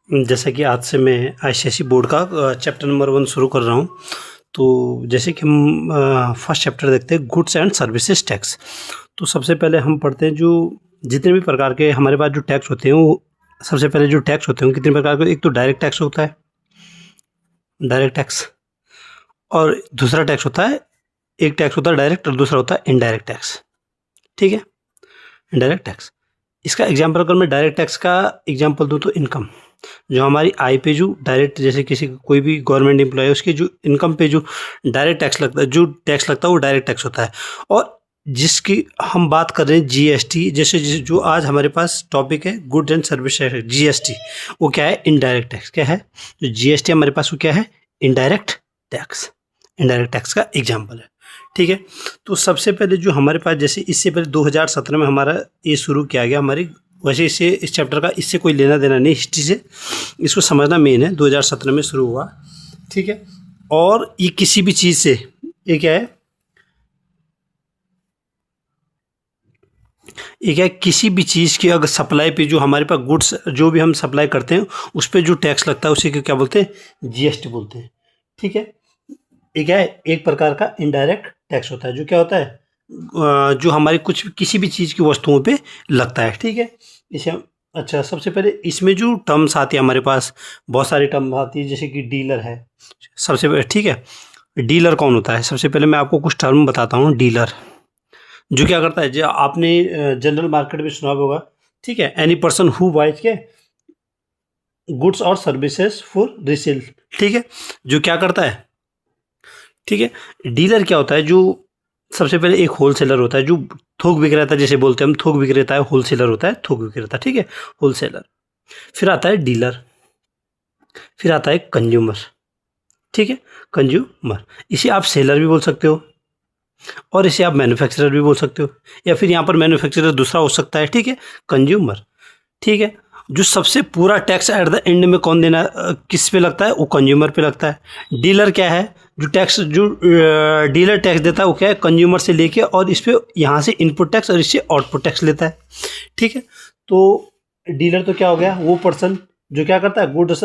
जैसा कि आज से मैं आईसीएसई बोर्ड का चैप्टर नंबर 1 शुरू कर रहा हूँ। तो जैसे कि हम फर्स्ट चैप्टर देखते हैं, गुड्स एंड सर्विसेज टैक्स। तो सबसे पहले हम पढ़ते हैं जो जितने भी प्रकार के हमारे पास जो टैक्स होते हैं, वो सबसे पहले जो टैक्स होते हैं वो कितने प्रकार के। एक तो डायरेक्ट टैक्स होता है, डायरेक्ट टैक्स, और दूसरा टैक्स होता है, एक टैक्स होता है डायरेक्ट और दूसरा होता है इनडायरेक्ट टैक्स। ठीक है, इनडायरेक्ट टैक्स। इसका एग्जाम्पल अगर मैं डायरेक्ट टैक्स का एग्जाम्पल दूँ तो इनकम, जो हमारी आय पे जो डायरेक्ट, जैसे किसी कोई भी गवर्नमेंट एम्प्लॉय है उसके जो इनकम पे जो डायरेक्ट टैक्स लगता है, जो टैक्स लगता है वो डायरेक्ट टैक्स होता है। और जिसकी हम बात कर रहे हैं जीएसटी, जैसे जो आज हमारे पास टॉपिक है goods and service tax, GST, वो क्या है? Indirect tax. क्या है जो जीएसटी हमारे पास, वो क्या है? Indirect tax. इनडायरेक्ट टैक्स का एग्जाम्पल है। ठीक है, तो सबसे पहले जो हमारे पास, जैसे इससे पहले 2017 में हमारा ये शुरू किया गया हमारी, वैसे इससे इस चैप्टर का इससे कोई लेना देना नहीं हिस्ट्री से, इसको समझना मेन है। 2017 में शुरू हुआ। ठीक है, और ये किसी भी चीज़ से, ये क्या है, ये क्या है, किसी भी चीज़ की अगर सप्लाई पे जो हमारे पास गुड्स जो भी हम सप्लाई करते हैं उस पर जो टैक्स लगता है उसी को क्या बोलते हैं? जीएसटी बोलते हैं। ठीक है, ये क्या है? एक प्रकार का इनडायरेक्ट टैक्स होता है, जो क्या होता है, जो हमारी कुछ किसी भी चीज़ की वस्तुओं पे लगता है। ठीक है, इसे अच्छा, सबसे पहले इसमें जो टर्म्स आती है हमारे पास, बहुत सारी टर्म आती है, जैसे कि डीलर है सबसे पहले। ठीक है, डीलर कौन होता है? सबसे पहले मैं आपको कुछ टर्म बताता हूँ। डीलर जो क्या करता है, जो आपने जनरल मार्केट में सुना होगा। ठीक है, एनी पर्सन हु बाइज के गुड्स और सर्विसेज फॉर रीसेल। ठीक है, जो क्या करता है, ठीक है, डीलर क्या होता है? जो सबसे पहले एक होलसेलर होता है, जो थोक विक्रेता, जैसे बोलते हैं हम, थोक विक्रेता है, होलसेलर होता है थोक विक्रेता। ठीक है, होलसेलर। फिर आता है डीलर, फिर आता है कंज्यूमर। ठीक है, कंज्यूमर, इसे आप सेलर भी बोल सकते हो और इसे आप मैन्युफैक्चरर भी बोल सकते हो, या फिर यहाँ पर मैन्युफैक्चरर दूसरा हो सकता है। ठीक है, कंज्यूमर। ठीक है, जो सबसे पूरा टैक्स एट द एंड में कौन देना, किस पे लगता है? वो कंज्यूमर पे लगता है। डीलर क्या है? जो टैक्स, जो डीलर टैक्स देता है वो क्या है? कंज्यूमर से लेके, और इस पे यहाँ से इनपुट टैक्स और इससे आउटपुट टैक्स लेता है। ठीक है, तो डीलर तो क्या हो गया? वो पर्सन जो क्या करता है, गुड्स,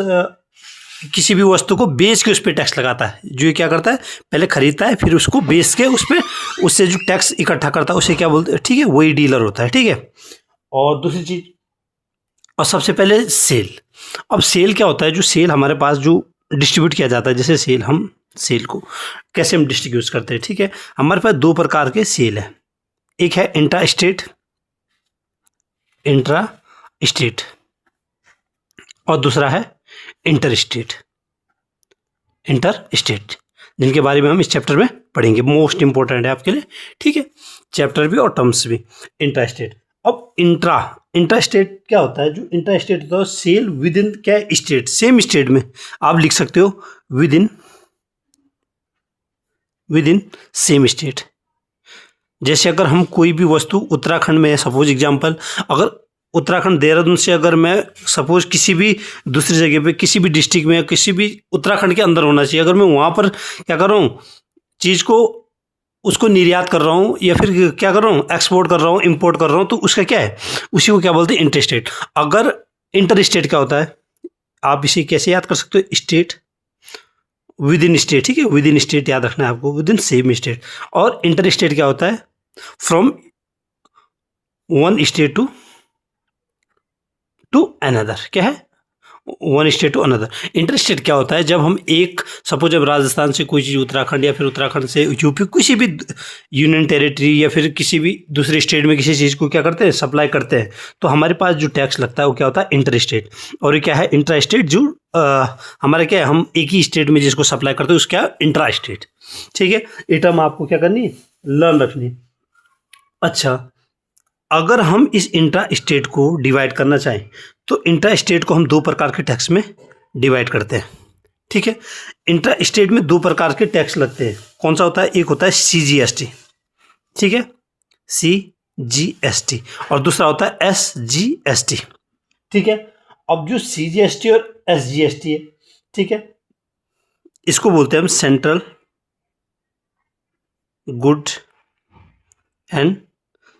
किसी भी वस्तु को बेच के उस पर टैक्स लगाता है। जो ये क्या करता है, पहले खरीदता है, फिर उसको बेच के उस पर, उससे जो टैक्स इकट्ठा करता है उसे क्या बोलते हैं? ठीक है, वही डीलर होता है। ठीक है, और दूसरी चीज, और सबसे पहले सेल। अब सेल क्या होता है? जो सेल हमारे पास जो डिस्ट्रीब्यूट किया जाता है, जैसे सेल, हम सेल को कैसे हम डिस्ट्रीब्यूट करते हैं? ठीक है, हमारे पास दो प्रकार के सेल है। एक है इंट्रा स्टेट, इंट्रा स्टेट, और दूसरा है इंटर स्टेट, इंटर स्टेट, जिनके बारे में हम इस चैप्टर में पढ़ेंगे। मोस्ट इंपॉर्टेंट है आपके लिए। ठीक है, चैप्टर भी और टर्म्स भी। Intra state. अब इंट्रा, इंट्रा स्टेट क्या होता है? जो इंट्रा स्टेट होता है, सेल विद इन क्या स्टेट, सेम स्टेट में आप लिख सकते हो, with in, with in same state. जैसे अगर हम कोई भी वस्तु उत्तराखंड में है, सपोज एग्जांपल, अगर उत्तराखंड देहरादून से अगर मैं सपोज किसी भी दूसरी जगह पे, किसी भी डिस्ट्रिक्ट में, किसी भी उत्तराखंड के अंदर होना चाहिए, अगर मैं वहाँ पर क्या कर रहा हूँ, चीज़ को, उसको निर्यात कर रहा हूँ, या फिर क्या कर रहा हूँ, एक्सपोर्ट कर रहा हूँ, इंपोर्ट कर रहा हूँ, तो उसका क्या है, उसी को क्या बोलते हैं? Inter state. अगर इंटर स्टेट क्या होता है, आप इसे कैसे याद कर सकते हो? State, within state. ठीक है, विद इन स्टेट याद रखना है आपको, विद इन सेम स्टेट। और इंटर स्टेट क्या होता है? From one state to another. क्या है? One state to another. Inter state क्या होता है? जब हम एक, सपोज जब राजस्थान से कोई चीज़ उत्तराखंड, या फिर उत्तराखंड से यूपी, किसी भी यूनियन टेरिटरी, या फिर किसी भी दूसरे स्टेट में किसी चीज़ को क्या करते हैं, सप्लाई करते हैं, तो हमारे पास जो टैक्स लगता है वो क्या होता है? Inter state. और ये क्या है? Intra state. जो हमारा क्या है, हम एक ही स्टेट में जिसको सप्लाई करते हैं उसका इंट्रा स्टेट। ठीक है, ये टर्म आपको क्या करनी है? लर्न रखनी। अच्छा, अगर हम इस इंट्रा स्टेट को डिवाइड करना चाहें तो इंट्रा स्टेट को हम दो प्रकार के टैक्स में डिवाइड करते हैं। ठीक है, इंट्रा स्टेट में दो प्रकार के टैक्स लगते हैं। कौन सा होता है? एक होता है सीजीएसटी। ठीक है, सीजीएसटी, और दूसरा होता है एसजीएसटी। ठीक है, अब जो सीजीएसटी और एसजीएसटी है, ठीक है, इसको बोलते हैं हम central good and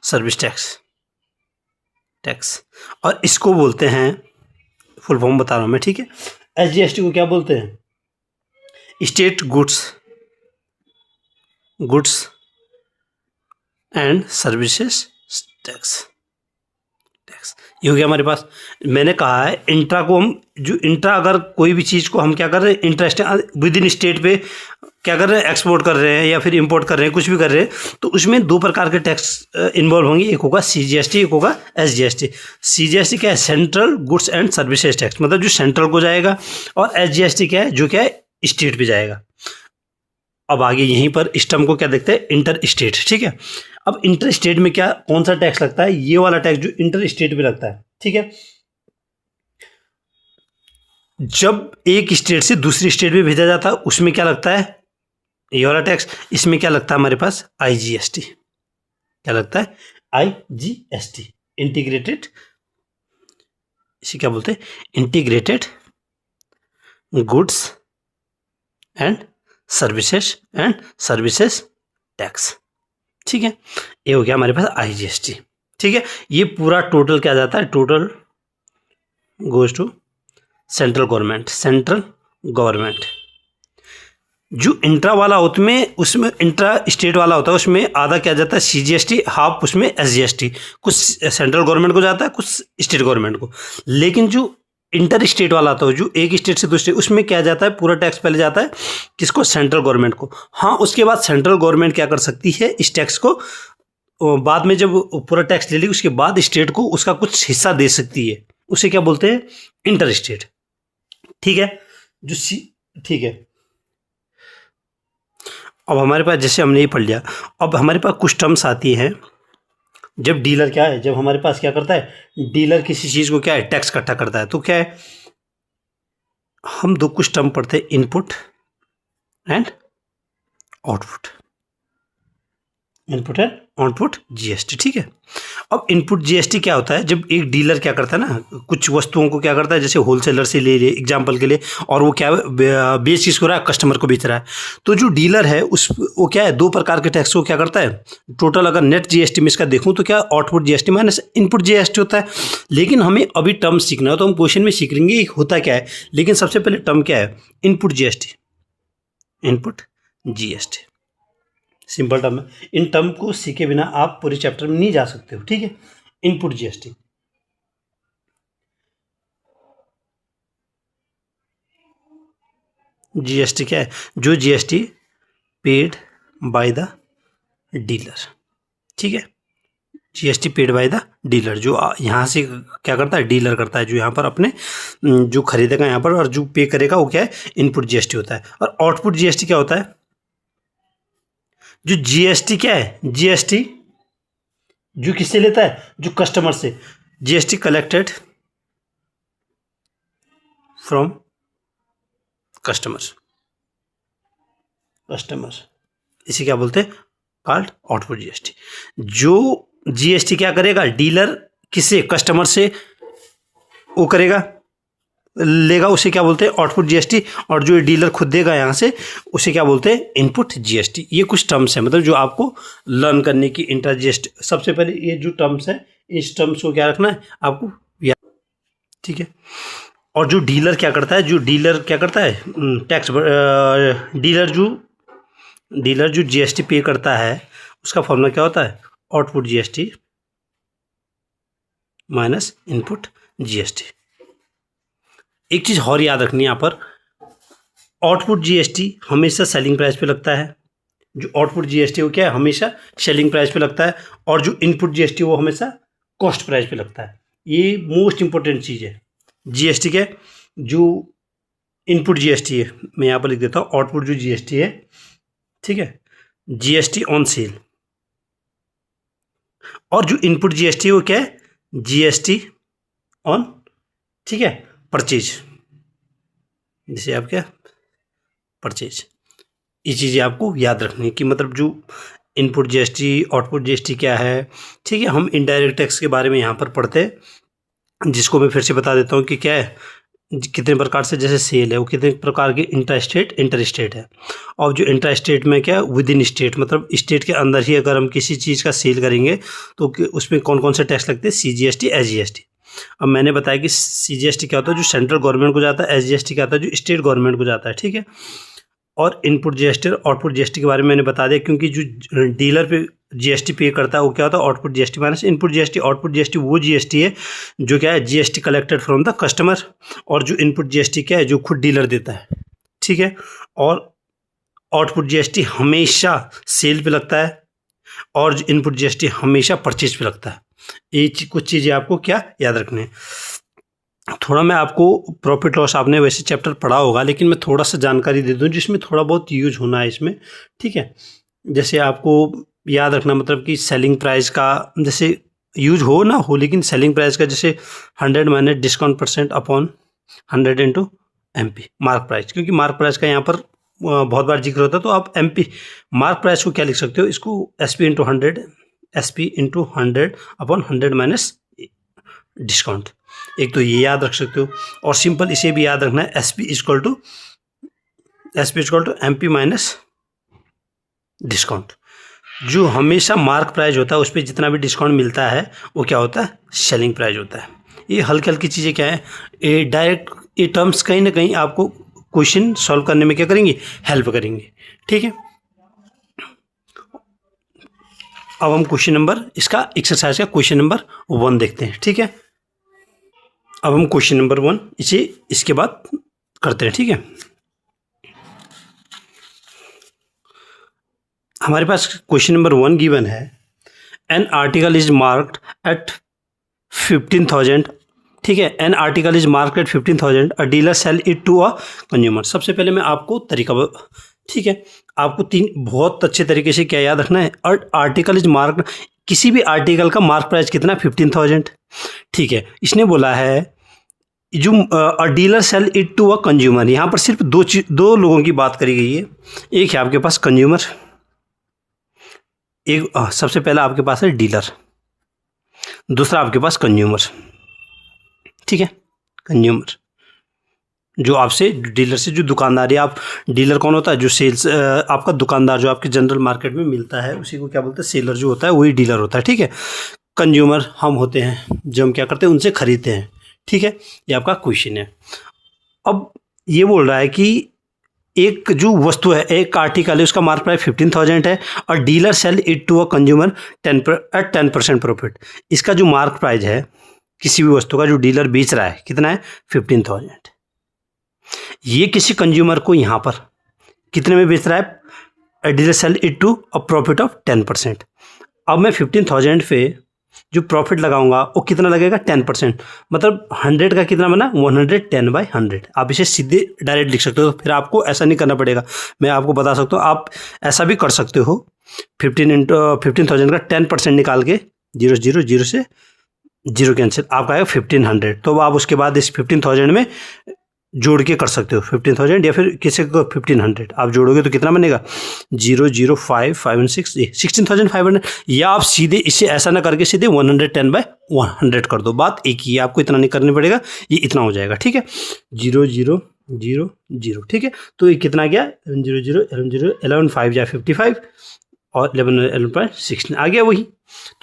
service tax, tax, और इसको बोलते हैं फुल फॉर्म बता रहा हूँ मैं, ठीक है। SGST को क्या बोलते हैं? State goods and services tax. ये हो गया हमारे पास। मैंने कहा है इंट्रा को हम जो इंट्रा अगर कोई भी चीज़ को हम क्या कर रहे हैं, इंटरेस्ट विद इन स्टेट पे क्या कर रहे हैं, एक्सपोर्ट कर रहे हैं या फिर इंपोर्ट कर रहे हैं, कुछ भी कर रहे हैं, तो उसमें दो प्रकार के टैक्स इन्वॉल्व होंगे। एक होगा CGST, एक होगा SGST। CGST क्या है? Central goods and services tax, मतलब जो सेंट्रल को जाएगा, और SGST क्या है? जो क्या है? स्टेट पे जाएगा। अब आगे यहीं पर इस टर्म को क्या देखते हैं? इंटर स्टेट, ठीक है। अब इंटर स्टेट में क्या कौन सा टैक्स लगता है? ये वाला टैक्स जो इंटर स्टेट पे लगता है, ठीक है। जब एक स्टेट से दूसरी स्टेट में भेजा जाता है उसमें क्या लगता है? ये वाला टैक्स। इसमें क्या लगता है हमारे पास? IGST। क्या लगता है? IGST, इंटीग्रेटेड, इसे क्या बोलते हैं? Integrated goods and services tax, ठीक है। ये हो गया हमारे पास IGST, ठीक है। ये पूरा टोटल क्या जाता है? Total goes to central government. जो इंट्रा वाला होता है उसमें इंट्रा स्टेट वाला होता है, उसमें आधा क्या जाता है? CGST, हाफ उसमें SGST। कुछ सेंट्रल गवर्नमेंट को जाता है, कुछ स्टेट गवर्नमेंट को। लेकिन जो इंटर स्टेट वाला आता है, जो एक स्टेट से दूसरे, उसमें क्या जाता है? पूरा टैक्स पहले जाता है किसको? सेंट्रल गवर्नमेंट को। हाँ, उसके बाद सेंट्रल गवर्नमेंट क्या कर सकती है? इस टैक्स को बाद में जब पूरा टैक्स ले ली उसके बाद स्टेट को उसका कुछ हिस्सा दे सकती है। उसे क्या बोलते हैं? इंटर स्टेट, ठीक है। ठीक है। अब हमारे पास जैसे हमने ये पढ़ लिया, अब हमारे पास कुछ टर्म्स आती हैं। जब डीलर क्या है, जब हमारे पास क्या करता है? डीलर किसी चीज़ को क्या है? टैक्स इकट्ठा करता है, तो क्या है? हम दो कुछ टर्म पढ़ते हैं, input and output. Input and output GST, ठीक है। अब इनपुट GST क्या होता है? जब एक डीलर क्या करता है ना, कुछ वस्तुओं को क्या करता है, जैसे होलसेलर से ले एग्जांपल के लिए, और वो क्या बेच किसको रहा है? कस्टमर को बेच रहा है। तो जो डीलर है वो क्या है? दो प्रकार के टैक्स को क्या करता है? टोटल अगर नेट GST में इसका देखूँ तो क्या output GST minus input GST होता है। लेकिन हमें अभी टर्म सीखना है तो हम क्वेश्चन में सीख लेंगे होता क्या है। लेकिन सबसे पहले टर्म क्या है? इनपुट GST, सिंपल टर्म है। इन टर्म को सीखे बिना आप पूरे चैप्टर में नहीं जा सकते हो, ठीक है। इनपुट GST, GST क्या है? जो GST paid by the dealer, ठीक है। GST paid by the dealer, जो यहाँ से क्या करता है? डीलर करता है, जो यहाँ पर अपने जो खरीदेगा यहाँ पर और जो पे करेगा वो क्या है? इनपुट GST होता है। और आउटपुट GST क्या होता है? जो GST क्या है? GST जो किससे लेता है? जो कस्टमर से। GST कलेक्टेड फ्रॉम कस्टमर, इसे क्या बोलते हैं? Called output GST। जो GST क्या करेगा? डीलर किससे? कस्टमर से वो करेगा, लेगा, उसे क्या बोलते हैं? Output GST। और जो डीलर खुद देगा यहाँ से उसे क्या बोलते हैं? Input GST। ये कुछ टर्म्स हैं, मतलब जो आपको लर्न करने की इंटर GST। सबसे पहले ये जो टर्म्स है, इस टर्म्स को क्या रखना है आपको, ठीक है। और जो डीलर क्या करता है? जो डीलर क्या करता है? टैक्स डीलर जो GST पे करता है उसका फॉर्मूला क्या होता है? Output GST minus input GST। एक चीज़ और याद रखनी है यहाँ पर, आउटपुट GST हमेशा सेलिंग प्राइस पे लगता है। जो आउटपुट GST वो क्या है? हमेशा सेलिंग प्राइस पे लगता है। और जो इनपुट GST वो हमेशा कॉस्ट प्राइस पे लगता है। ये मोस्ट इंपॉर्टेंट चीज़ है। GST क्या है? जो इनपुट GST है, मैं यहाँ पर लिख देता हूँ, आउटपुट जो GST है, ठीक है, GST ऑन सेल। और जो इनपुट GST है वो क्या है? GST ऑन, ठीक है, परचेज, जिसे आप क्या? परचेज। ये चीज़ें आपको याद रखनी है कि मतलब जो इनपुट GST आउटपुट GST क्या है, ठीक है। हम इनडायरेक्ट टैक्स के बारे में यहाँ पर पढ़ते हैं, जिसको मैं फिर से बता देता हूँ कि क्या है, कितने प्रकार से, जैसे सेल है वो कितने प्रकार के इंटर स्टेट है। और जो इंटर स्टेट में क्या, विद इन स्टेट, मतलब स्टेट के अंदर ही अगर हम किसी चीज़ का सेल करेंगे तो उसमें कौन कौन से टैक्स लगते हैं? CGST SGST। अब मैंने बताया कि CGST क्या होता है, जो सेंट्रल गवर्नमेंट को जाता है, SGST क्या होता है, जो स्टेट गवर्नमेंट को जाता है, ठीक है। और इनपुट GST और आउटपुट GST के बारे में मैंने बता दिया, क्योंकि जो डीलर पे GST पे करता है वो क्या होता है, output GST minus input GST। Output GST वो GST है जो क्या है, GST collected from the customer, और जो इनपुट GST क्या है, जो खुद डीलर देता है, ठीक है। और आउटपुट GST हमेशा सेल पे लगता है, और जो इनपुट GST हमेशा परचेज पे लगता है। ये कुछ चीज़ें आपको क्या याद रखनी है। थोड़ा मैं आपको प्रॉफिट लॉस, आपने वैसे चैप्टर पढ़ा होगा, लेकिन मैं थोड़ा सा जानकारी दे दूं जिसमें थोड़ा बहुत यूज होना है इसमें, ठीक है। जैसे आपको याद रखना, मतलब कि सेलिंग प्राइस का जैसे यूज हो ना हो, लेकिन सेलिंग प्राइस का जैसे 100 minus discount percent upon 100 into MP mark price, क्योंकि मार्क प्राइस का यहाँ पर बहुत बार जिक्र होता है। तो आप MP मार्क प्राइस को क्या लिख सकते हो, इसको SP into 100 upon 100 minus discount. एक तो ये याद रख सकते हो, और सिंपल इसे भी याद रखना है, SP equal to MP minus discount. जो हमेशा मार्क प्राइस होता है उस पर जितना भी डिस्काउंट मिलता है वो क्या होता है, सेलिंग प्राइस होता है। ये हल्की हल्की चीज़ें क्या है, ये डायरेक्ट ये टर्म्स कहीं ना कहीं आपको क्वेश्चन सॉल्व करने में क्या करेंगी, हेल्प करेंगे, ठीक है। अब हम क्वेश्चन नंबर, इसका एक्सरसाइज का क्वेश्चन नंबर 1 देखते हैं, ठीक है। अब हम क्वेश्चन नंबर 1 इसे इसके बाद करते हैं, ठीक है। हमारे पास क्वेश्चन नंबर 1 गिवन है, an article is marked at 15,000, ठीक है। An article is marked at 15,000, a dealer sell it to a consumer. सबसे पहले मैं आपको तरीका, ठीक है, आपको 3 बहुत अच्छे तरीके से क्या याद रखना है, आर्टिकल इज मार्क्ड, किसी भी आर्टिकल का मार्क प्राइस कितना, 15,000, ठीक है। इसने बोला है जो a dealer sell it to a consumer, यहाँ पर सिर्फ दो लोगों की बात करी गई है। एक है आपके पास कंज्यूमर, एक सबसे पहला आपके पास है डीलर, दूसरा आपके पास कंज्यूमर, ठीक है। कंज्यूमर जो आपसे डीलर से, जो दुकानदार है, आप डीलर कौन होता है, जो सेल्स आपका दुकानदार जो आपके जनरल मार्केट में मिलता है उसी को क्या बोलते हैं, सेलर जो होता है वही डीलर होता है, ठीक है। कंज्यूमर हम होते हैं जो हम क्या करते हैं, उनसे खरीदते हैं, ठीक है। ये आपका क्वेश्चन है। अब ये बोल रहा है कि एक जो वस्तु है, एक आर्टिकल है, उसका मार्क प्राइस 15,000 है, और dealer sell it to a consumer 10% profit. इसका जो मार्क प्राइस है किसी भी वस्तु का जो डीलर बेच रहा है कितना है, 15,000। ये किसी कंज्यूमर को यहाँ पर कितने में बेच रहा है, dealer sell it to a profit of 10%। अब मैं 15,000 पे जो प्रॉफिट लगाऊंगा वो कितना लगेगा, 10%, मतलब 100 का कितना बना, 110/100। आप इसे सीधे डायरेक्ट लिख सकते हो, फिर आपको ऐसा नहीं करना पड़ेगा, मैं आपको बता सकता हूँ। आप ऐसा भी कर सकते हो, 15,000 का 10% निकाल के 0 से 0 कैंसिल, आपका आएगा 1500। तो आप उसके बाद इस 15,000 में जोड़ के कर सकते हो 15,000, या फिर किसी को 1500 आप जोड़ोगे तो कितना बनेगा, 0 0 5 5 and 6 16,500। या आप सीधे इसे ऐसा ना करके सीधे 110/100 कर दो, बात एक ही है, आपको इतना नहीं करना पड़ेगा, ये इतना हो जाएगा, ठीक है। 0 0 0 0, ठीक है। तो ये कितना गया, 0 0 11 0 11 5 या 55 और 11.16 आ गया वही।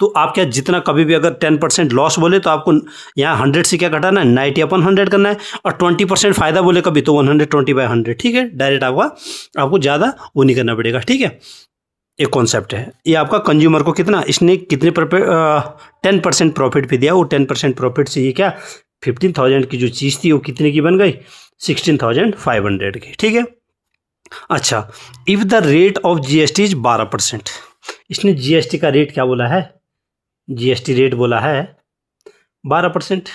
तो आप क्या, जितना कभी भी अगर 10% लॉस बोले तो आपको यहाँ 100 से क्या घटाना है, 90/100 करना है, और 20% फायदा बोले कभी तो 120/100, ठीक है। डायरेक्ट आपको ज़्यादा वो नहीं करना पड़ेगा, ठीक है। एक कॉन्सेप्ट है ये आपका। कंज्यूमर को कितना, इसने कितने 10% प्रॉफिट पे दिया, वो 10% प्रॉफिट से ये क्या 15,000 की जो चीज़ थी वो कितने की बन गई, 16,500 की, ठीक है। अच्छा, if the rate of GST is 12%, इसने GST का रेट क्या बोला है, GST रेट बोला है 12%।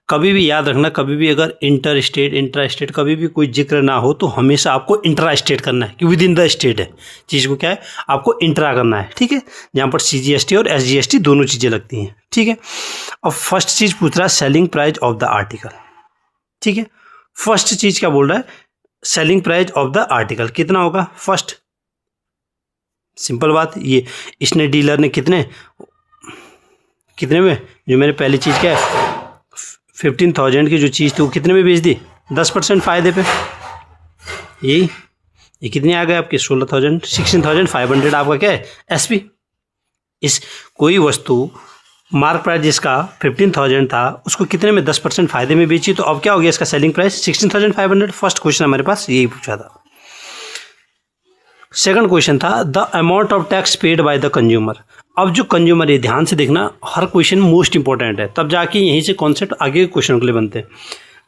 कभी भी याद रखना, कभी भी अगर इंटर स्टेट इंट्रा स्टेट कभी भी कोई जिक्र ना हो तो हमेशा आपको इंट्रा स्टेट करना है, कि विद इन द स्टेट है चीज़ को क्या है, आपको इंट्रा करना है, ठीक है। जहाँ पर CGST और SGST दोनों चीज़ें लगती हैं, ठीक है। अब फर्स्ट चीज़ पूछ रहा है selling price of the article, ठीक है। फर्स्ट चीज़ क्या बोल रहा है, selling price of the article कितना होगा फर्स्ट, सिंपल बात, ये इसने डीलर ने कितने में, जो मैंने पहली चीज़ क्या है 15,000 की जो चीज़ थी वो कितने में बेच दी, 10% फ़ायदे पे। ये कितने आ गए आपके 16,500 आपका क्या है SP। इस कोई वस्तु मार्क प्राइस जिसका 15,000 था उसको कितने में 10% फायदे में बेची, तो अब क्या हो गया इसका सेलिंग प्राइस 16,500। फर्स्ट क्वेश्चन हमारे पास यही पूछा था। सेकंड क्वेश्चन था the amount of tax paid by the consumer. अब जो कंज्यूमर है, ध्यान से देखना, हर क्वेश्चन मोस्ट इंपॉर्टेंट है, तब जाके यहीं से कॉन्सेप्ट आगे के क्वेश्चन के लिए बनते हैं।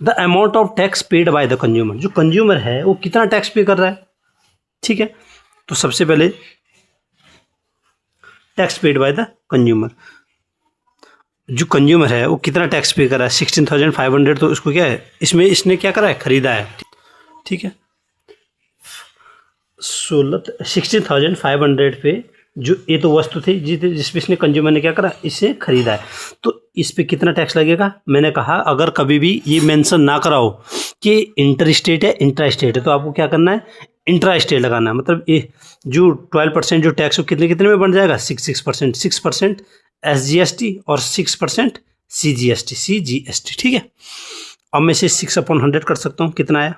The amount of tax paid by the consumer, जो कंज्यूमर है वो कितना टैक्स पे कर रहा है, ठीक है। तो सबसे पहले tax paid by the consumer, जो कंज्यूमर है वो कितना टैक्स पे कर रहा है 16,500, तो उसको क्या है, इसमें इसने क्या करा है, खरीदा है, ठीक है। 16,500 पे जो ये तो वस्तु थी जिसपे इसने कंज्यूमर ने क्या करा, इसे खरीदा है, तो इस पे कितना टैक्स लगेगा। मैंने कहा अगर कभी भी ये मेंशन ना करा हो कि इंटर स्टेट है इंट्रा स्टेट है, तो आपको क्या करना है, इंट्रा स्टेट लगाना है। मतलब ये जो 12% जो टैक्स हो कितने कितने में बन जाएगा, 6%, 6% SGST और 6% CGST, ठीक है। अब मैं से 6/100 कर सकता हूँ, कितना आया,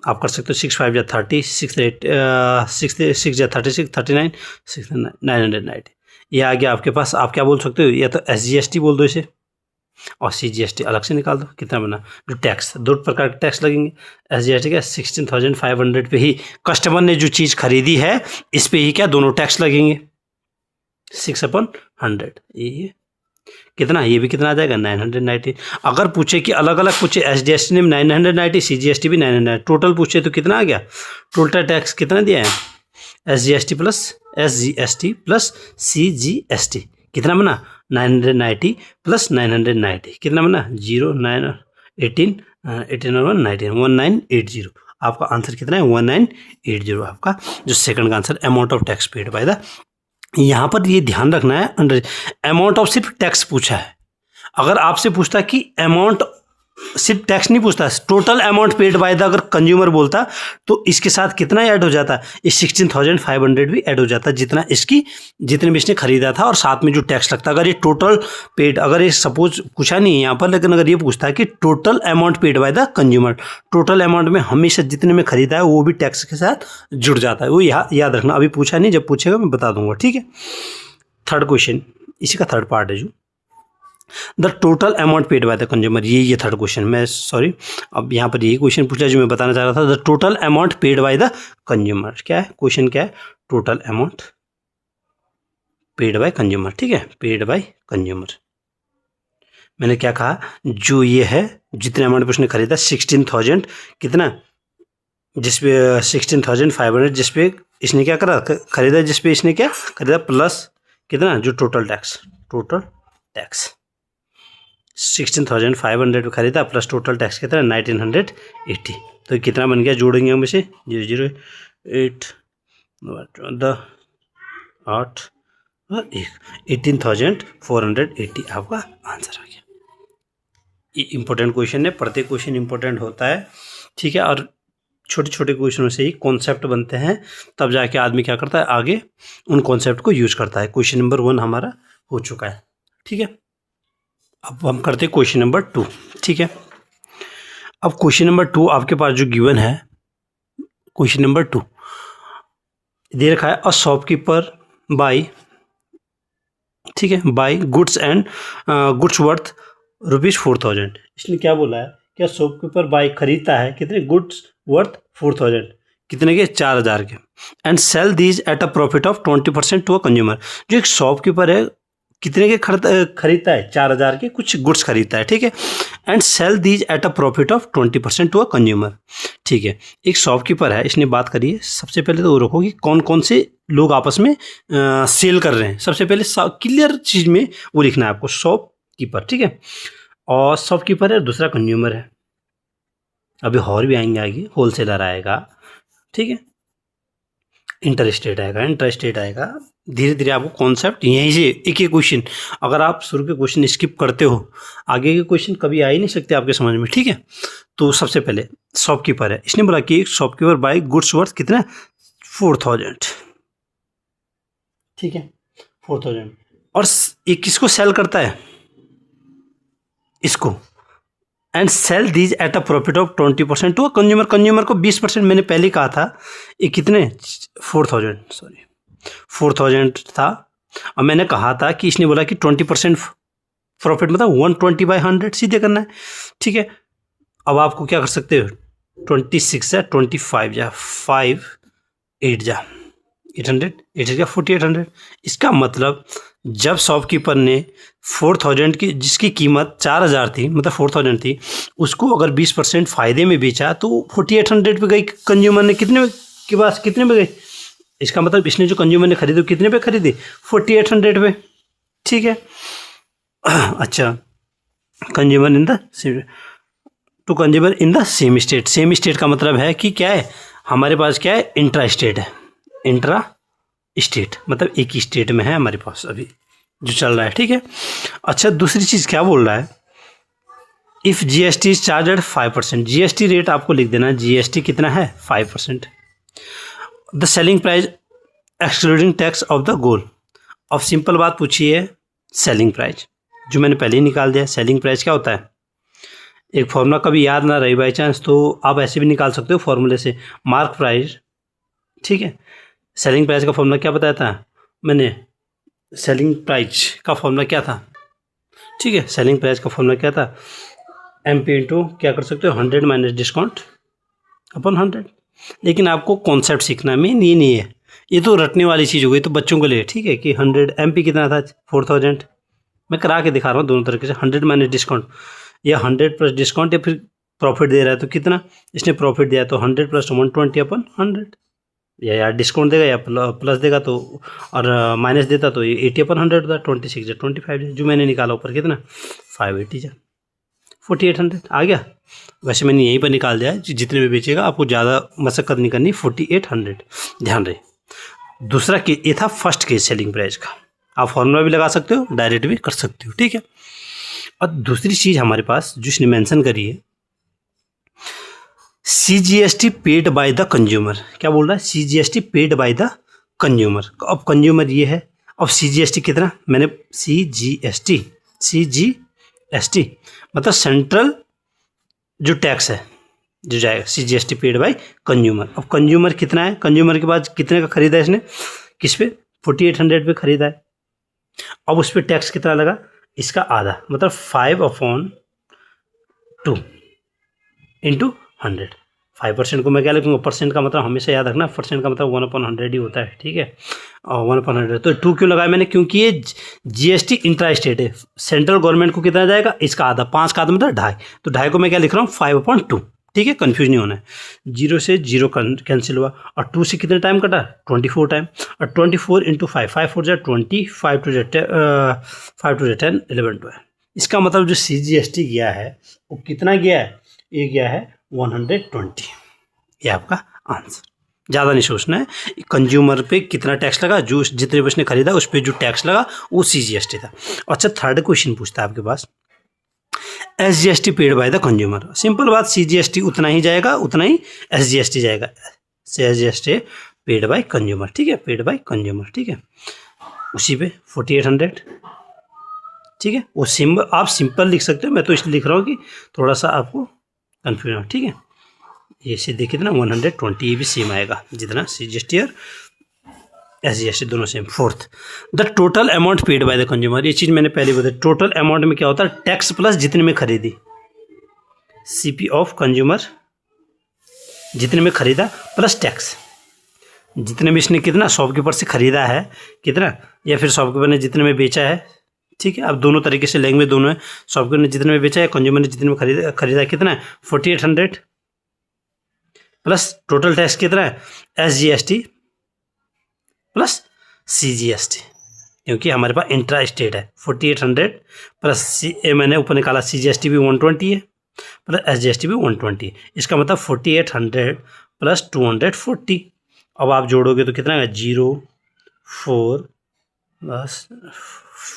आप कर सकते हो 6 5 या 30, 6 8 6 या 36, 39, 6 990, ये आ गया आपके पास। आप क्या बोल सकते हो, या तो SGST बोल दो इसे और CGST अलग से निकाल दो, कितना बना, जो टैक्स, दो प्रकार के टैक्स लगेंगे। SGST क्या, 16,500 पे ही कस्टमर ने जो चीज़ खरीदी है इस पे ही क्या दोनों टैक्स लगेंगे, 6/100, ये कितना, ये भी कितना आ जाएगा 990। अगर पूछे कि अलग अलग पूछे, SGST ने 990, CGST भी 990, टोटल पूछे तो कितना आ गया, टोटल टैक्स कितना दिया है, SGST प्लस CGST कितना बना, 990 प्लस 990 कितना बना, 0 9 18 18 और 1980। आपका आंसर कितना है, 1980 आपका जो सेकंड का answer, amount of tax paid by the. यहाँ पर ये ध्यान रखना है, अंडर अमाउंट ऑफ सिर्फ टैक्स पूछा है। अगर आपसे पूछता कि अमाउंट, सिर्फ टैक्स नहीं पूछता, total amount paid by the अगर कंज्यूमर बोलता तो इसके साथ कितना ऐड हो जाता, ये 16,500 भी ऐड हो जाता, जितना इसकी, जितने भी इसने खरीदा था, और साथ में जो टैक्स लगता। अगर ये टोटल पेड, अगर ये सपोज पूछा नहीं है यहाँ पर, लेकिन अगर ये पूछता है कि total amount paid by the consumer, total amount में हमेशा जितने में खरीदा है वो भी टैक्स के साथ जुड़ जाता है, वो याद रखना। अभी पूछा नहीं, जब पूछेगा मैं बता दूंगा, ठीक है। थर्ड क्वेश्चन, इसी का थर्ड पार्ट है जो the total amount paid by the consumer, ये थर्ड क्वेश्चन, मैं सॉरी, अब यहाँ पर यही क्वेश्चन पूछा जो मैं बताना चाह रहा था। The total amount paid by the consumer, क्या है क्वेश्चन, क्या है, total amount paid by consumer, ठीक है, पेड बाय कंज्यूमर। मैंने क्या कहा, जो ये है जितने अमाउंट पे उसने खरीदा 16,000 कितना, जिसपे 16,500 जिसपे इसने क्या करा, खरीदा, जिसपे इसने क्या खरीदा, प्लस कितना, जो टोटल टैक्स 16,500 पे खरीदा प्लस टोटल टैक्स कितना 1980, तो कितना बन गया, जोड़ेंगे हम इसे 0 8 8 और 18,480 आपका आंसर आ गया। ये इंपॉर्टेंट क्वेश्चन है, प्रत्येक क्वेश्चन इंपॉर्टेंट होता है, ठीक है, और छोटे छोटे क्वेश्चनों से ही कॉन्सेप्ट बनते हैं, तब जाके आदमी क्या करता है, आगे उन कॉन्सेप्ट को यूज करता है। क्वेश्चन नंबर 1 हमारा हो चुका है, ठीक है। अब हम करते हैं क्वेश्चन नंबर 2, ठीक है। अब क्वेश्चन नंबर 2 आपके पास जो गिवन है, क्वेश्चन नंबर 2 दे रखा है, अ शॉपकीपर बाई, ठीक है, by goods and goods worth ₹4,000। इसने क्या बोला है, क्या शॉपकीपर बाई खरीदता है कितने, गुड्स वर्थ 4,000, कितने के, 4,000 के, and sell these at a profit of 20% to a consumer. जो एक शॉपकीपर है कितने के खरीदता है, 4,000 के कुछ गुड्स खरीदता है, ठीक है, and sell these at a profit of 20% to a consumer, ठीक है। एक शॉपकीपर है, इसने बात करी है, सबसे पहले तो वो रखो कि कौन कौन से लोग आपस में सेल कर रहे हैं। सबसे पहले क्लियर चीज में वो लिखना है आपको, शॉपकीपर, ठीक है, और शॉपकीपर है, दूसरा कंज्यूमर है, अभी और भी आएंगे आगे, होलसेलर आएगा, ठीक है, इंटर स्टेट आएगा, धीरे धीरे आपको कॉन्सेप्ट यहीं से एक एक क्वेश्चन, अगर आप शुरू के क्वेश्चन स्किप करते हो आगे के क्वेश्चन कभी आ ही नहीं सकते आपके समझ में, ठीक है। तो सबसे पहले शॉपकीपर है, इसने बोला कि शॉपकीपर बाय गुड्स वर्थ कितना, 4,000, ठीक है, 4,000, और ये किसको सेल करता है, इसको, and sell these at a profit of 20% to consumer, consumer को 20%, मैंने पहले कहा था, ये कितने 4,000 था, अब मैंने कहा था कि इसने बोला कि 20% प्रॉफिट मतलब 120/100 सीधे करना है, ठीक है। अब आपको क्या कर सकते हो, 26 या 25 जा 5 8 जा 800 8 जा 4800। इसका मतलब जब शॉपकीपर ने 4000 की जिसकी कीमत 4000 थी, मतलब 4000 थी, उसको अगर 20% फ़ायदे में बेचा तो 4800 पे गई। कंज्यूमर ने कितने के पास कितने पे गई, इसका मतलब इसने जो कंज्यूमर ने खरीदे कितने पे खरीदे, 4800 पे, ठीक है। अच्छा, consumer in the two consumer in the same state. Same state का मतलब है कि क्या है, हमारे पास क्या है, इंट्रा स्टेट है। इंट्रा स्टेट मतलब एक ही स्टेट में है हमारे पास अभी जो चल रहा है, ठीक है। अच्छा, दूसरी चीज़ क्या बोल रहा है, if GST is charge at 5%, GST rate आपको लिख देना, जीएसटी कितना है 5%। The selling price excluding tax of the goal. अब सिंपल बात पूछी है, सेलिंग प्राइस जो मैंने पहले ही निकाल दिया। सेलिंग प्राइस क्या होता है, एक फॉर्मूला कभी याद ना रही बाई चांस तो आप ऐसे भी निकाल सकते हो फॉर्मूले से, मार्क प्राइस, ठीक है। सेलिंग प्राइस का फॉर्मूला क्या बताया था मैंने, सेलिंग प्राइस का फॉर्मूला क्या था, ठीक है। सेलिंग प्राइस का फॉर्मूला क्या था, MP इंटू क्या कर सकते हो 100 माइनस डिस्काउंट अपन 100। लेकिन आपको कॉन्सेप्ट सीखना मेन ये नहीं है, ये तो रटने वाली चीज़ हो गई तो बच्चों के लिए, ठीक है। कि 100 MP कितना था 4000, मैं करा के दिखा रहा हूँ दोनों तरीके से, 100 माइनस डिस्काउंट या 100 प्लस डिस्काउंट या फिर प्रॉफिट दे रहा है तो कितना, इसने प्रॉफिट दिया तो 100 प्लस 120 अपन 100, या डिस्काउंट देगा या प्लस देगा तो, और माइनस देता तो 80 अपन 100 होता, 26 या 25 जो मैंने निकाला ऊपर कितना 580 जा 4800 आ गया। वैसे मैंने यहीं पर निकाल दिया है, जितने में बेचेगा आपको ज़्यादा मशक्कत नहीं करनी, 4800 ध्यान रहे। दूसरा केस ये था फर्स्ट केस सेलिंग प्राइस का, आप फॉर्मूला भी लगा सकते हो, डायरेक्ट भी कर सकते हो, ठीक है। और दूसरी चीज़ हमारे पास जो इसने मेंशन करी है, CGST paid by the consumer. क्या बोल रहा है, CGST paid by the consumer. अब कंज्यूमर ये है, अब CGST कितना, मैंने CGST मतलब सेंट्रल जो टैक्स है जो जाएगा, CGST पेड बाय कंज्यूमर। अब कंज्यूमर कितना है, कंज्यूमर के बाद कितने का खरीदा है इसने, किस पे 4800 पे खरीदा है। अब उस पर टैक्स कितना लगा, इसका आधा मतलब 5/2 इंटू 100। 5% को मैं क्या लिखूंगा, परसेंट का मतलब हमेशा याद रखना, परसेंट का मतलब 1/100 ही होता है, ठीक है। और 1/100 तो 2 क्यों लगाया मैंने, क्योंकि ये GST इंट्रा स्टेट है, सेंट्रल गवर्नमेंट को कितना जाएगा, इसका आधा, 5 का आधा मतलब 2.5, तो 2.5 को मैं क्या लिख रहा हूँ 5/2, ठीक है। कंफ्यूज नहीं होना है, 0 से 0 कैंसिल हुआ और 2 से कितने टाइम कटा 24 टाइम, और 24 इंटू 5, 5 4 जा 20, 5 2 जा 10, 11 12। इसका मतलब जो CGST गया है वो कितना गया है, ये गया है 120। ये आपका आंसर, ज़्यादा नहीं सोचना है। कंज्यूमर पे कितना टैक्स लगा, जो जितने पे उसने खरीदा उस पर जो टैक्स लगा वो CGST था। अच्छा, थर्ड क्वेश्चन पूछता है आपके पास, SGST paid by the consumer. Simple बात, CGST उतना ही जाएगा, उतना ही SGST जाएगा, SGST पेड बाय कंज्यूमर, ठीक है, पेड बाय कंज्यूमर, ठीक है। उसी पे 4800, ठीक है। वो सिंपल आप सिंपल लिख सकते हो, मैं तो इसलिए लिख रहा हूँ कि थोड़ा सा आपको कन्फ्यूजन हो, ठीक है। ये से देखिए ना 120, ये भी सेम आएगा जितना CGST और SGST दोनों same. Fourth, the total amount paid by the consumer. ये चीज़ मैंने पहले बताया, टोटल अमाउंट में क्या होता है, टैक्स प्लस जितने में खरीदी, CP ऑफ कंज्यूमर, जितने में खरीदा प्लस टैक्स, जितने में इसने कितना शॉपकीपर से खरीदा है कितना, या फिर शॉपकीपर ने जितने में बेचा है, ठीक है। अब दोनों तरीके से लैंग्वेज दोनों है, शॉपकीपर ने जितने में बेचा है, कंज्यूमर ने जितने में खरीदा है कितना है 4800 प्लस टोटल टैक्स कितना है SGST प्लस CGST, क्योंकि हमारे पास इंट्रा स्टेट है। 4800 प्लस मैंने ऊपर निकाला CGST भी 120 है प्लस SGST भी 120 है, इसका मतलब 4800 प्लस 240। अब आप जोड़ोगे तो कितना है 0 4 प्लस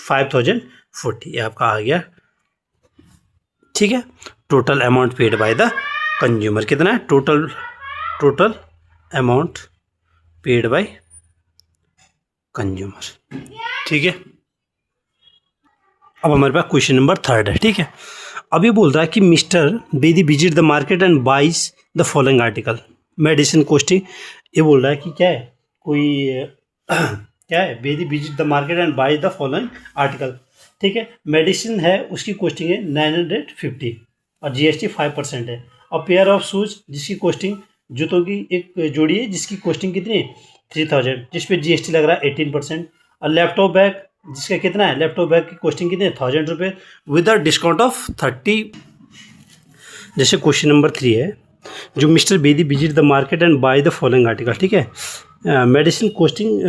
5040, ये आपका आ गया, ठीक है। Total amount paid by the consumer कितना है, total amount paid by consumer, ठीक है। अब हमारे पास क्वेश्चन नंबर 3 है, ठीक है। अब ये बोल रहा है कि mister Bedi visit the market and buys the following article, medicine costing. ये बोल रहा है कि क्या है, कोई क्या है, वेदी visit the market and by the following article. ठीक है, मेडिसिन है उसकी कॉस्टिंग है 950 और जीएसटी 5% है। और पेयर ऑफ शूज जिसकी कॉस्टिंग, जूतों की एक जोड़ी है जिसकी कॉस्टिंग कितनी है 3000, जिस पे जीएसटी लग रहा है 18%। और लैपटॉप बैग जिसका कितना है, लैपटॉप बैग की कॉस्टिंग कितनी है 1000 रुपये विद अ डिस्काउंट ऑफ 30। जैसे क्वेश्चन नंबर 3 है, जो mister Bedi visit the market and by the following article. ठीक है, मेडिसिन कॉस्टिंग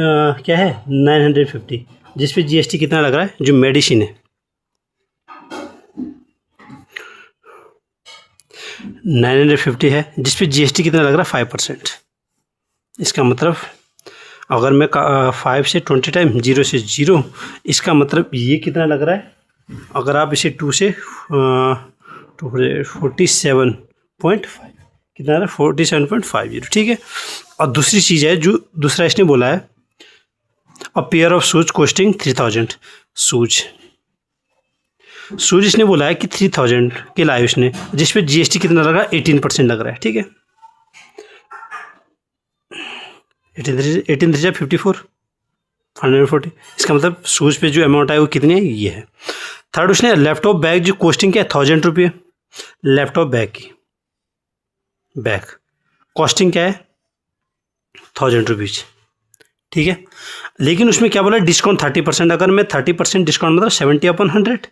क्या है 950, जिस पे जीएसटी कितना लग रहा है, जो मेडिसिन है 950 है, जिस पे जीएसटी कितना लग रहा है 5%। इसका मतलब अगर मैं 5 से 20 टाइम 0 से 0, इसका मतलब ये कितना लग रहा है, अगर आप इसे 2 से 47.5 कितना है 47.50। ठीक है, और दूसरी चीज़ है जो दूसरा इसने बोला है, a pair of shoes costing 3000। Shoes इसने बोला है कि 3000 के लाए उसने, जिस पे जीएसटी कितना लग रहा है 18% लग रहा है। ठीक है, 18 3 54 140, इसका मतलब शूज पे जो अमाउंट है वो कितनी है, ये है। थर्ड उसने लैपटॉप बैग जो कॉस्टिंग क्या है 1000 रुपये, लैपटॉप बैग की बैग कॉस्टिंग क्या है 1000 रुपीज़। ठीक है, लेकिन उसमें क्या बोला डिस्काउंट 30%। अगर मैं 30% डिस्काउंट मतलब 70/100,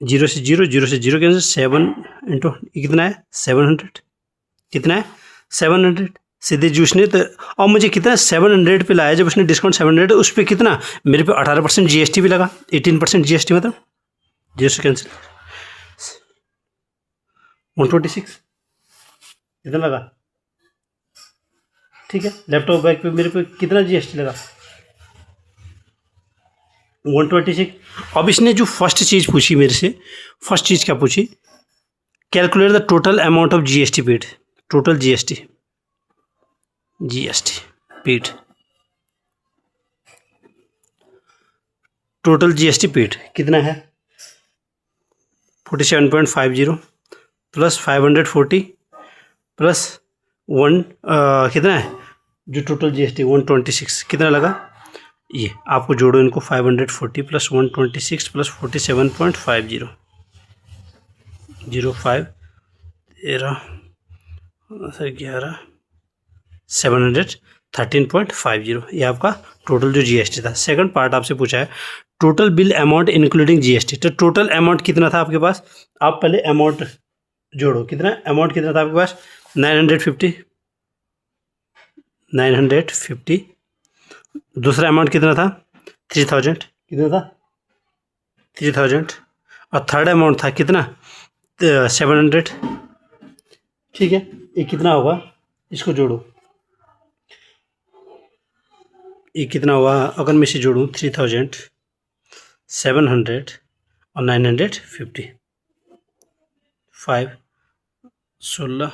0 से 0 0 से 0 के 7 इंटू कितना है 700, कितना है 700 सीधे जो उसने तो, और मुझे कितना 700 पे लाया, जब उसने डिस्काउंट 700 उस पर कितना मेरे पे 18% जीएसटी भी लगा, 18% जीएसटी मतलब 0 से कैंसिल 126 कितना लगा। ठीक है, लैपटॉप बैग पे मेरे पे कितना जीएसटी लगा 126। अब इसने जो फर्स्ट चीज़ पूछी मेरे से, फर्स्ट चीज़ क्या पूछी, calculate the total amount of GST paid, total GST paid, total GST paid कितना है 47.50 प्लस 540 प्लस 1 कितना है जो टोटल जीएसटी 126 कितना लगा, ये आपको जोड़ो इनको 540 प्लस 126 प्लस 47.50 05 13 11 713.50, ये आपका टोटल जो जीएसटी था। सेकंड पार्ट आपसे पूछा है total bill amount including GST, तो टोटल अमाउंट कितना था आपके पास, आप पहले अमाउंट जोड़ो, कितना अमाउंट कितना था आपके पास 950, दूसरा अमाउंट कितना था 3000, कितना था 3000, और थर्ड अमाउंट था कितना 700। ठीक है, ये कितना होगा, इसको जोड़ो, ये कितना हुआ, अगर मैं इसे जोड़ूँ 3000 700 और 950 5 16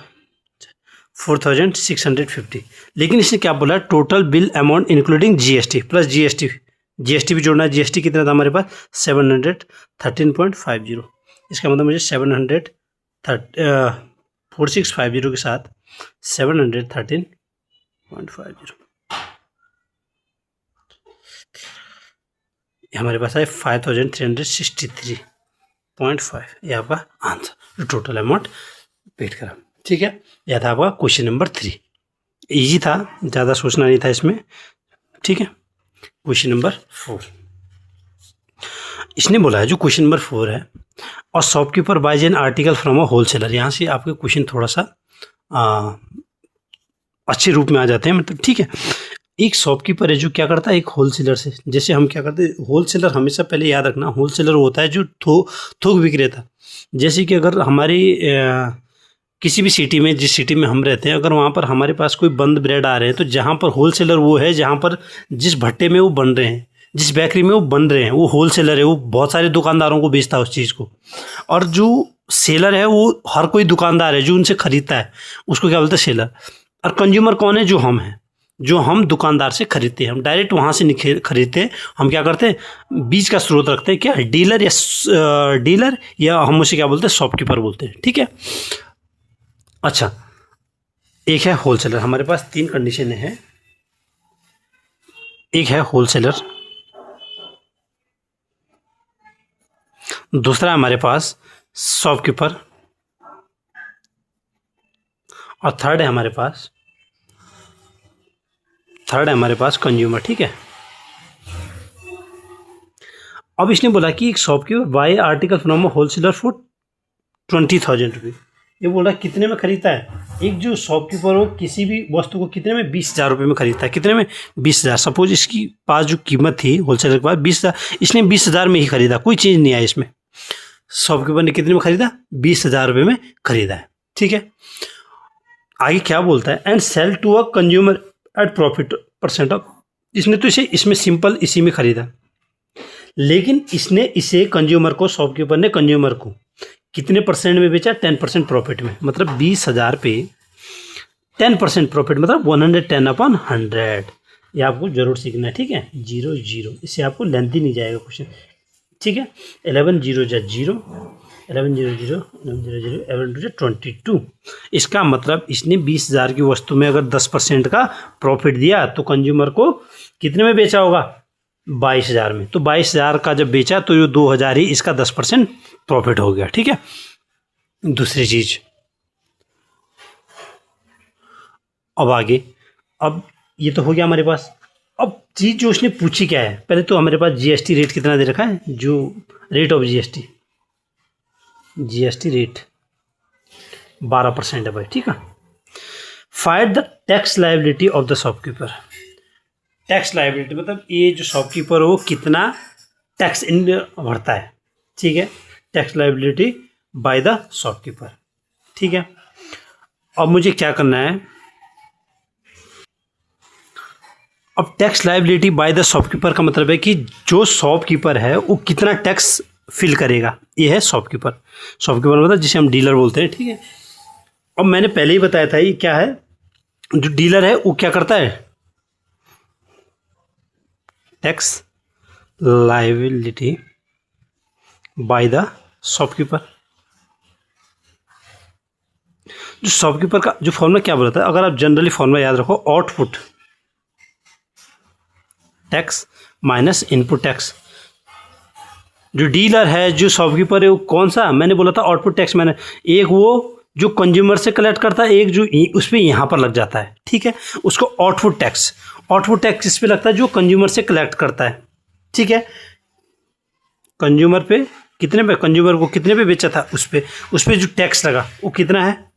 4650। लेकिन इसने क्या बोला total bill amount including GST plus GST भी जोड़ना है। जीएसटी कितना था हमारे पास 713.50, इसका मतलब मुझे 4650 के साथ 713.50 हमारे पास है 5363.5, ये आपका आंसर टोटल अमाउंट पेड करा। ठीक है, यह था आपका क्वेश्चन नंबर 3, इजी था, ज़्यादा सोचना नहीं था इसमें। ठीक है, क्वेश्चन नंबर 4 इसने बोला है, जो क्वेश्चन नंबर 4 है, और shopkeeper buys an article from a wholesaler. यहाँ से आपके क्वेश्चन थोड़ा सा अच्छे रूप में आ जाते हैं, मतलब ठीक है। एक शॉपकीपर है जो क्या करता है, एक होलसेलर से, जैसे हम क्या करते हैं, होलसेलर हमेशा पहले याद रखना, होलसेलर होता है जो थोक विक्रेता। जैसे कि अगर हमारी किसी भी सिटी में, जिस सिटी में हम रहते हैं, अगर वहाँ पर हमारे पास कोई बंद ब्रेड आ रहे हैं, तो जहाँ पर होलसेलर वो है, जहाँ पर जिस भट्टे में वो बन रहे हैं, जिस बेकरी में वो बन रहे हैं, वो होलसेलर है, वो बहुत सारे दुकानदारों को बेचता है उस चीज़ को। और जो सेलर है वो हर कोई दुकानदार है जो उनसे खरीदता है, उसको क्या बोलते हैं सेलर। और कंज्यूमर कौन है, जो हम हैं, जो हम दुकानदार से खरीदते हैं, हम डायरेक्ट वहाँ से नहीं खरीदते हैं, हम क्या करते हैं बीच का स्रोत रखते हैं, क्या डीलर या हम उसे क्या बोलते हैं शॉपकीपर बोलते हैं। ठीक है, अच्छा, एक है होलसेलर। हमारे पास 3 कंडीशन है, एक है होलसेलर, दूसरा है हमारे पास शॉपकीपर, और थर्ड है हमारे पास कंज्यूमर। ठीक है, अब इसने बोला कि एक shopkeeper bye article from a wholesaler for 20,000 रुपये। ये बोल रहा है कितने में खरीदता है, एक जो शॉपकीपर हो किसी भी वस्तु को कितने में, 20,000 रुपये में खरीदता है। कितने में, 20,000। सपोज इसकी पास जो कीमत थी होलसेलर के पास 20,000, इसने 20,000 में ही खरीदा, कोई चीज़ नहीं आई इसमें। शॉपकीपर ने कितने में खरीदा, 20,000 रुपये में खरीदा है। ठीक है, आगे क्या बोलता है, and sell to a consumer at profit % of. इसने तो इसमें सिंपल इसी में खरीदा, लेकिन इसने इसे कंज्यूमर को, शॉपकीपर ने कंज्यूमर को कितने % में बेचा, 10% प्रॉफिट में। मतलब 20,000 पे 10% प्रॉफिट, मतलब 110/100। ये आपको जरूर सीखना है। ठीक है, 0 0, इससे आपको लेंथी नहीं जाएगा क्वेश्चन। ठीक है, 11 0 जा 0, 11 0 0, 11 0 0, 11 2 22। इसका मतलब इसने 20,000 की वस्तु में अगर 10% का प्रॉफिट दिया तो कंज्यूमर को कितने में बेचा होगा, 22,000 में। तो 22,000 का जब बेचा तो ये 2,000 ही इसका 10% प्रॉफिट हो गया। ठीक है, दूसरी चीज अब आगे, अब ये तो हो गया हमारे पास। अब चीज जो उसने पूछी क्या है, पहले तो हमारे पास जीएसटी रेट कितना दे रखा है, जो रेट ऑफ जीएसटी रेट 12% है भाई। ठीक है, find the tax liability of the shopkeeper. Tax liability मतलब ये जो शॉपकीपर हो कितना टैक्स इन भरता है। ठीक है, tax liability bye the shopkeeper. ठीक है, अब मुझे क्या करना है, अब tax liability bye the shopkeeper का मतलब है कि जो शॉपकीपर है वो कितना टैक्स फिल करेगा। ये है शॉपकीपर मतलब जिसे हम डीलर बोलते हैं। ठीक है, अब मैंने पहले ही बताया था ये क्या है, जो डीलर है वो क्या करता है, tax liability bye the shopkeeper. जो शॉपकीपर का जो फॉर्मूला क्या बोला था, अगर आप जनरली फॉर्मूला याद रखो, output tax minus input tax. जो डीलर है, जो शॉपकीपर है, वो कौन सा, मैंने बोला था आउटपुट टैक्स। मैंने एक वो जो कंज्यूमर से कलेक्ट करता है, एक जो उस पर यहाँ पर लग जाता है। ठीक है, उसको आउटपुट टैक्स इस पे लगता है जो कंज्यूमर से कलेक्ट करता है। ठीक है, कंज्यूमर पे कितने पे, कंज्यूमर को कितने पे बेचा था, उस पे जो टैक्स लगा वो कितना है,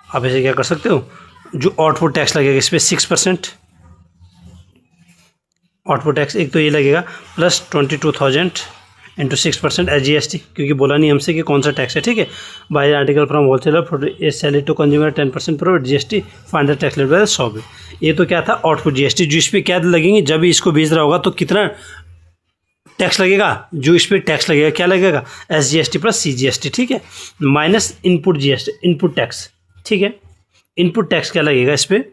आप ऐसे क्या कर सकते हो, जो आउटपुट टैक्स लगेगा इस पर 6%। आउटपुट टैक्स एक तो ये लगेगा प्लस 22,000 इंटू 6% एस GST, क्योंकि बोला नहीं हमसे कि कौन सा टैक्स है। ठीक है, buy article from wholesaler for sale to consumer 10% profit GST find the tax level 100। ये तो क्या था, आउटपुट GST, जो इस पर क्या लगेंगे, जब इसको बेच रहा होगा तो कितना टैक्स लगेगा, जो इस पर टैक्स लगेगा क्या लगेगा, एस GST प्लस CGST। ठीक है, minus input GST, input tax. ठीक है, इनपुट टैक्स क्या लगेगा इस पे,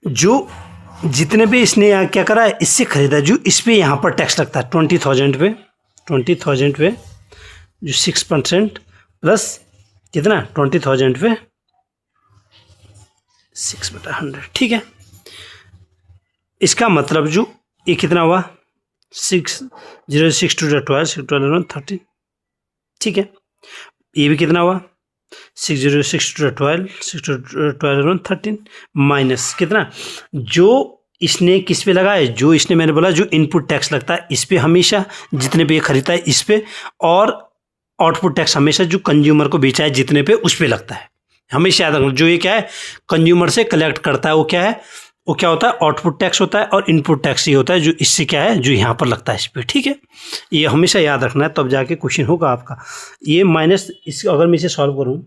जो जितने भी इसने यहाँ क्या करा है, इससे खरीदा, जो इस पे यहाँ पर टैक्स लगता है 20,000 पे जो 6% प्लस कितना 20,000 पे 6/100। ठीक है, इसका मतलब जो ये कितना हुआ, 6 0 6 2 12 12 13। ठीक है, ये भी कितना हुआ, 6 0 6 2 12 6 12 13 माइनस कितना, जो इसने किस पे लगा है, जो इसने मैंने बोला जो इनपुट टैक्स लगता है इस पे हमेशा, जितने पे खरीदता है इस पे, और आउटपुट टैक्स हमेशा जो कंज्यूमर को बेचा है जितने पे उस पे लगता है। हमेशा याद रखना, जो ये क्या है कंज्यूमर से कलेक्ट करता है वो क्या है, वो क्या होता है, आउटपुट टैक्स होता है, और इनपुट टैक्स ये होता है जो इससे क्या है, जो यहाँ पर लगता है इस पर। ठीक है, ये हमेशा याद रखना है, तब जाके क्वेश्चन होगा आपका। ये माइनस इस, अगर मैं इसे सॉल्व करूँ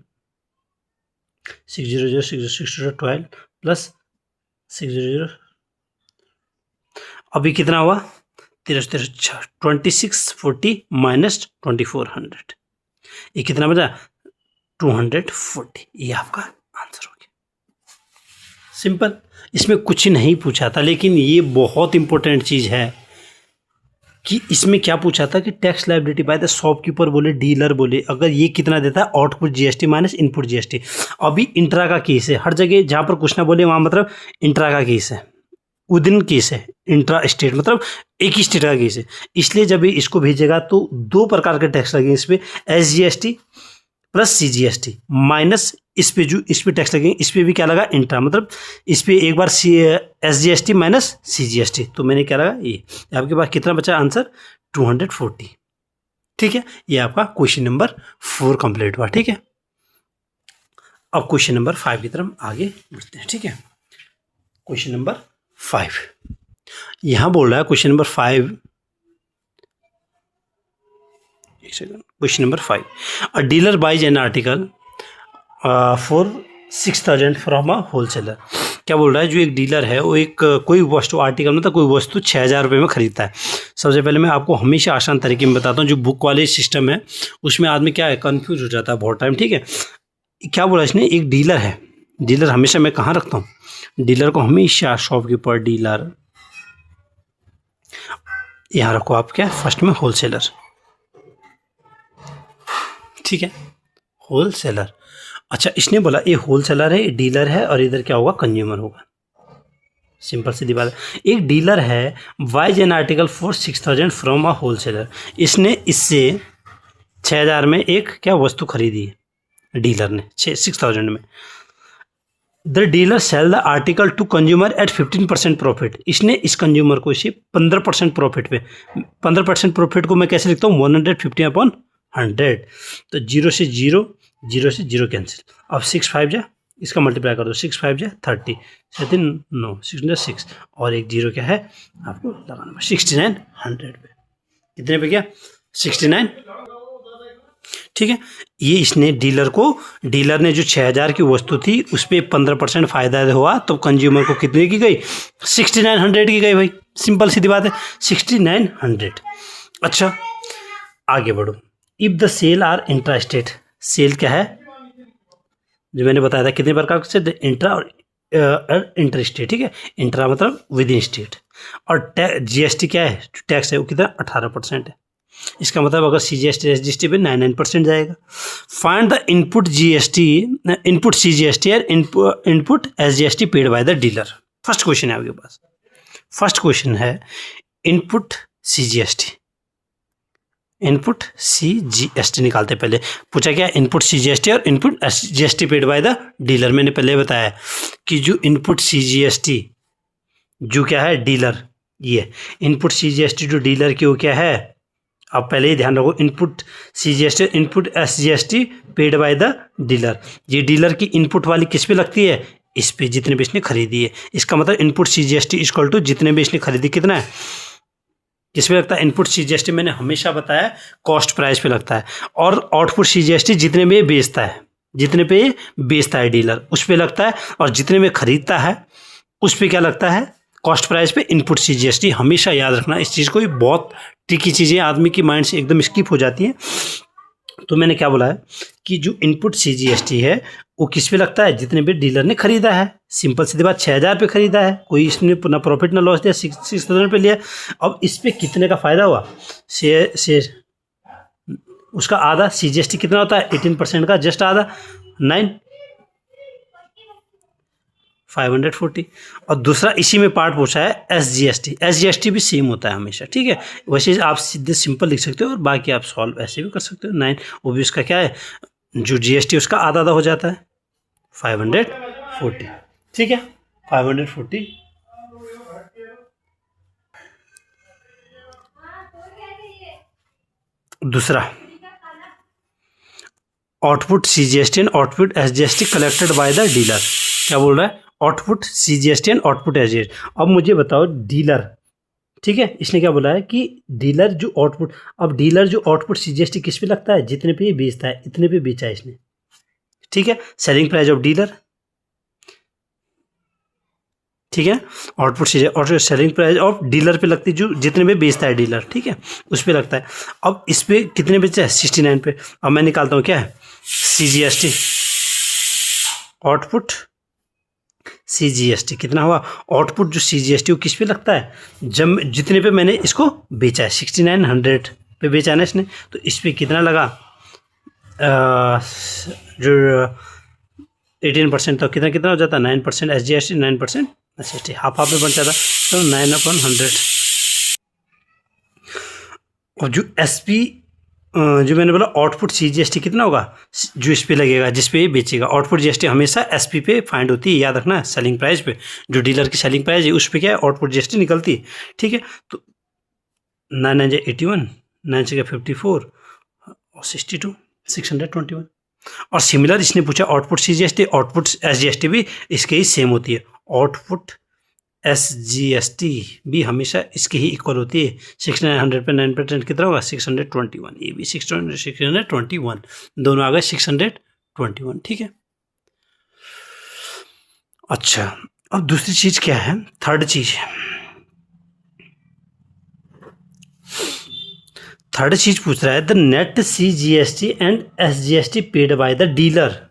6 0 0 6 6 12 प्लस 6 0 0, अभी कितना हुआ 2640 माइनस 2400, ये कितना बचा 240। ये आपका आंसर हो गया, सिंपल। इसमें कुछ नहीं पूछा था, लेकिन ये बहुत इंपॉर्टेंट चीज़ है। कि इसमें क्या पूछा था कि tax liability bye the shopkeeper बोले, डीलर बोले, अगर ये कितना देता है, output GST minus input GST. अभी इंट्रा का केस है, हर जगह जहाँ पर कुछ ना बोले वहाँ मतलब इंट्रा का केस है, विदिन केस है, इंट्रा स्टेट मतलब एक ही स्टेट का केस है। इसलिए जब ये इसको भेजेगा तो दो प्रकार के टैक्स लगेंगे इस पर, एसजीएसटी प्लस सीजीएसटी माइनस इस पे जो इस पे टैक्स लगेंगे, इस पे भी क्या लगा, इंट्रा, मतलब इस पे एक बार एसजीएसटी माइनस सीजीएसटी। तो मैंने क्या लगा, ये आपके पास कितना बचा आंसर, 240। ठीक है, ये आपका क्वेश्चन नंबर 4 कंप्लीट हुआ। ठीक है, अब क्वेश्चन नंबर 5 की तरफ आगे बढ़ते हैं। ठीक है, क्वेश्चन नंबर 5 यहां बोल रहा है, क्वेश्चन नंबर 5, एक second, question number 5, a dealer buys an article for 6000 from a wholesaler. क्या बोल रहा है, जो एक डीलर है वो एक कोई वस्तु, आर्टिकल मतलब कोई वस्तु 6000 रुपये में खरीदता है। सबसे पहले मैं आपको हमेशा आसान तरीके में बताता हूँ, जो बुक वाले सिस्टम है उसमें आदमी क्या है, कन्फ्यूज हो जाता है बहुत टाइम। ठीक है, क्या बोला इसने, एक डीलर है, डीलर हमेशा मैं कहाँ रखता हूँ, डीलर को हमेशा शॉपकीपर, डीलर, यहाँ रखो आप क्या, फर्स्ट में होलसेलर। ठीक है, होलसेलर। अच्छा, इसने बोला ये होलसेलर है, डीलर है, और इधर क्या होगा, कंज्यूमर होगा। सिंपल सी बात है, एक डीलर है, buys an article for 6000 from a wholesaler, इसने इससे 6000 में एक क्या वस्तु खरीदी है, डीलर ने 6000 में। The dealer sell the article to consumer at 15% profit, इसने इस कंज्यूमर को इसे 15% प्रॉफिट पे, 15% प्रॉफिट को मैं कैसे लिखता हूँ, 150/100। तो 0 से 0, 0 से 0 कैंसिल, अब 6 5 जा, इसका मल्टीप्लाई कर दो, 6 5 जा 30, 7 9, 6 और एक 0 क्या है आपको लगाना, 6900 पे, कितने पे गया, 69। ठीक है, ये इसने डीलर को, डीलर ने जो 6000 की वस्तु थी उस पर 15% फायदा हुआ, तो कंज्यूमर को कितने की गई, 6900 की गई भाई, सिंपल सीधी बात है, 6900। अच्छा, आगे बढ़ो, if the sale are intra state, sale क्या है, जो मैंने बताया था कितने प्रकार से, इंट्रा और इंटर स्टेट। ठीक है, इंट्रा मतलब विद इन स्टेट, और जीएसटी क्या है, टैक्स है वो कितना, 18% है। इसका मतलब अगर सीजीएसटी एसजीएसटी पे 99% जाएगा। Find the input GST, input CGST और input SGST paid by the dealer. First question है आपके पास, फर्स्ट क्वेश्चन है इनपुट सीजीएसटी, इनपुट सीजीएसटी निकालते पहले, पूछा क्या, इनपुट सीजीएसटी और input SGST paid by the dealer. मैंने पहले बताया कि जो इनपुट सीजीएसटी जो क्या है, डीलर, ये इनपुट सीजीएसटी जो डीलर की वो क्या है, आप पहले ही ध्यान रखो, input CGST, input SGST paid by the dealer. ये डीलर की इनपुट वाली किस पे लगती है, इस पे, जितने भी इसने खरीदी है। इसका मतलब इनपुट सीजीएसटी इक्वल टू जितने भी इसने खरीदी कितना है, किस पे लगता है, इनपुट सीजीएसटी मैंने हमेशा बताया कॉस्ट प्राइस पे लगता है, और आउटपुट सीजीएसटी जितने में बेचता है, जितने पे बेचता है डीलर उस पे लगता है, और जितने में खरीदता है उस पे क्या लगता है, कॉस्ट प्राइस पे इनपुट सीजीएसटी। हमेशा याद रखना इस चीज़ को, ये बहुत ट्रिकी चीज़ें आदमी की माइंड से एकदम स्किप हो जाती हैं। तो मैंने क्या बोला है कि जो इनपुट सीजीएसटी है वो किस पे लगता है, जितने भी डीलर ने खरीदा है। सिंपल सीधी बात, 6000 पे खरीदा है, कोई इसने ना प्रॉफिट ना लॉस दिया, 6000 पे लिया। अब इस पे कितने का फायदा हुआ, से उसका आधा, सीजीएसटी कितना होता है, 18% का जस्ट आधा, 540। और दूसरा इसी में पार्ट पूछा है एसजीएसटी, एसजीएसटी भी सेम होता है हमेशा। ठीक है, वैसे आप सीधे सिंपल लिख सकते हो और बाकी आप सॉल्व ऐसे भी कर सकते हो। 9 वो भी उसका क्या है, जो जीएसटी उसका आधा आधा हो जाता है, 540। ठीक है, 540। दूसरा output CGST and output SGST collected by the dealer. क्या बोल रहा है, output CGST and output SGST. अब मुझे बताओ डीलर, ठीक है, इसने क्या बोला है कि डीलर जो आउटपुट, अब डीलर जो आउटपुट सीजीएसटी किस पे लगता है, जितने पे बेचता है इतने पे बेचा है इसने। ठीक है, सेलिंग प्राइस ऑफ डीलर, ठीक है, आउटपुट सीजीएसटी और सेलिंग प्राइस ऑफ डीलर पे लगती है, जो जितने पे बेचता है डीलर। ठीक है, उस पे लगता है। अब इस पे कितने बेचा है, 69 पे। अब मैं निकालता हूँ क्या है, सीजीएसटी, आउटपुट CGST कितना हुआ, आउटपुट जो CGST वो किस पे लगता है, जब जितने पे मैंने इसको बेचा है 6900 पे बेचा ना इसने, तो इस पे कितना लगा, जो 18% तो कितना हो जाता है 9% SGST, 9% SGST, हाफ हाफ में बन जाता, तो 9/100। और जो SP जो मैंने बोला आउटपुट CGST कितना होगा, जो इस पे लगेगा जिस पे ये बेचेगा, आउटपुट GST हमेशा SP पे फाइंड होती है, याद रखना है, सेलिंग प्राइस पे, जो डीलर की सेलिंग प्राइस है उस पे क्या है आउटपुट GST निकलती है, ठीक है। तो 9 9 81, 9 6 54 और 62, 621। और सिमिलर इसने पूछा आउटपुट CGST, आउटपुट SGST भी इसके ही सेम होती है, आउटपुट SGST भी हमेशा इसके ही इक्वल होती है। 6900 पे 9% कितना होगा 621, ये भी 621, दोनों आ गए 621, ठीक है। अच्छा, अब दूसरी चीज क्या है, थर्ड चीज पूछ रहा है the net CGST and SGST paid by the dealer,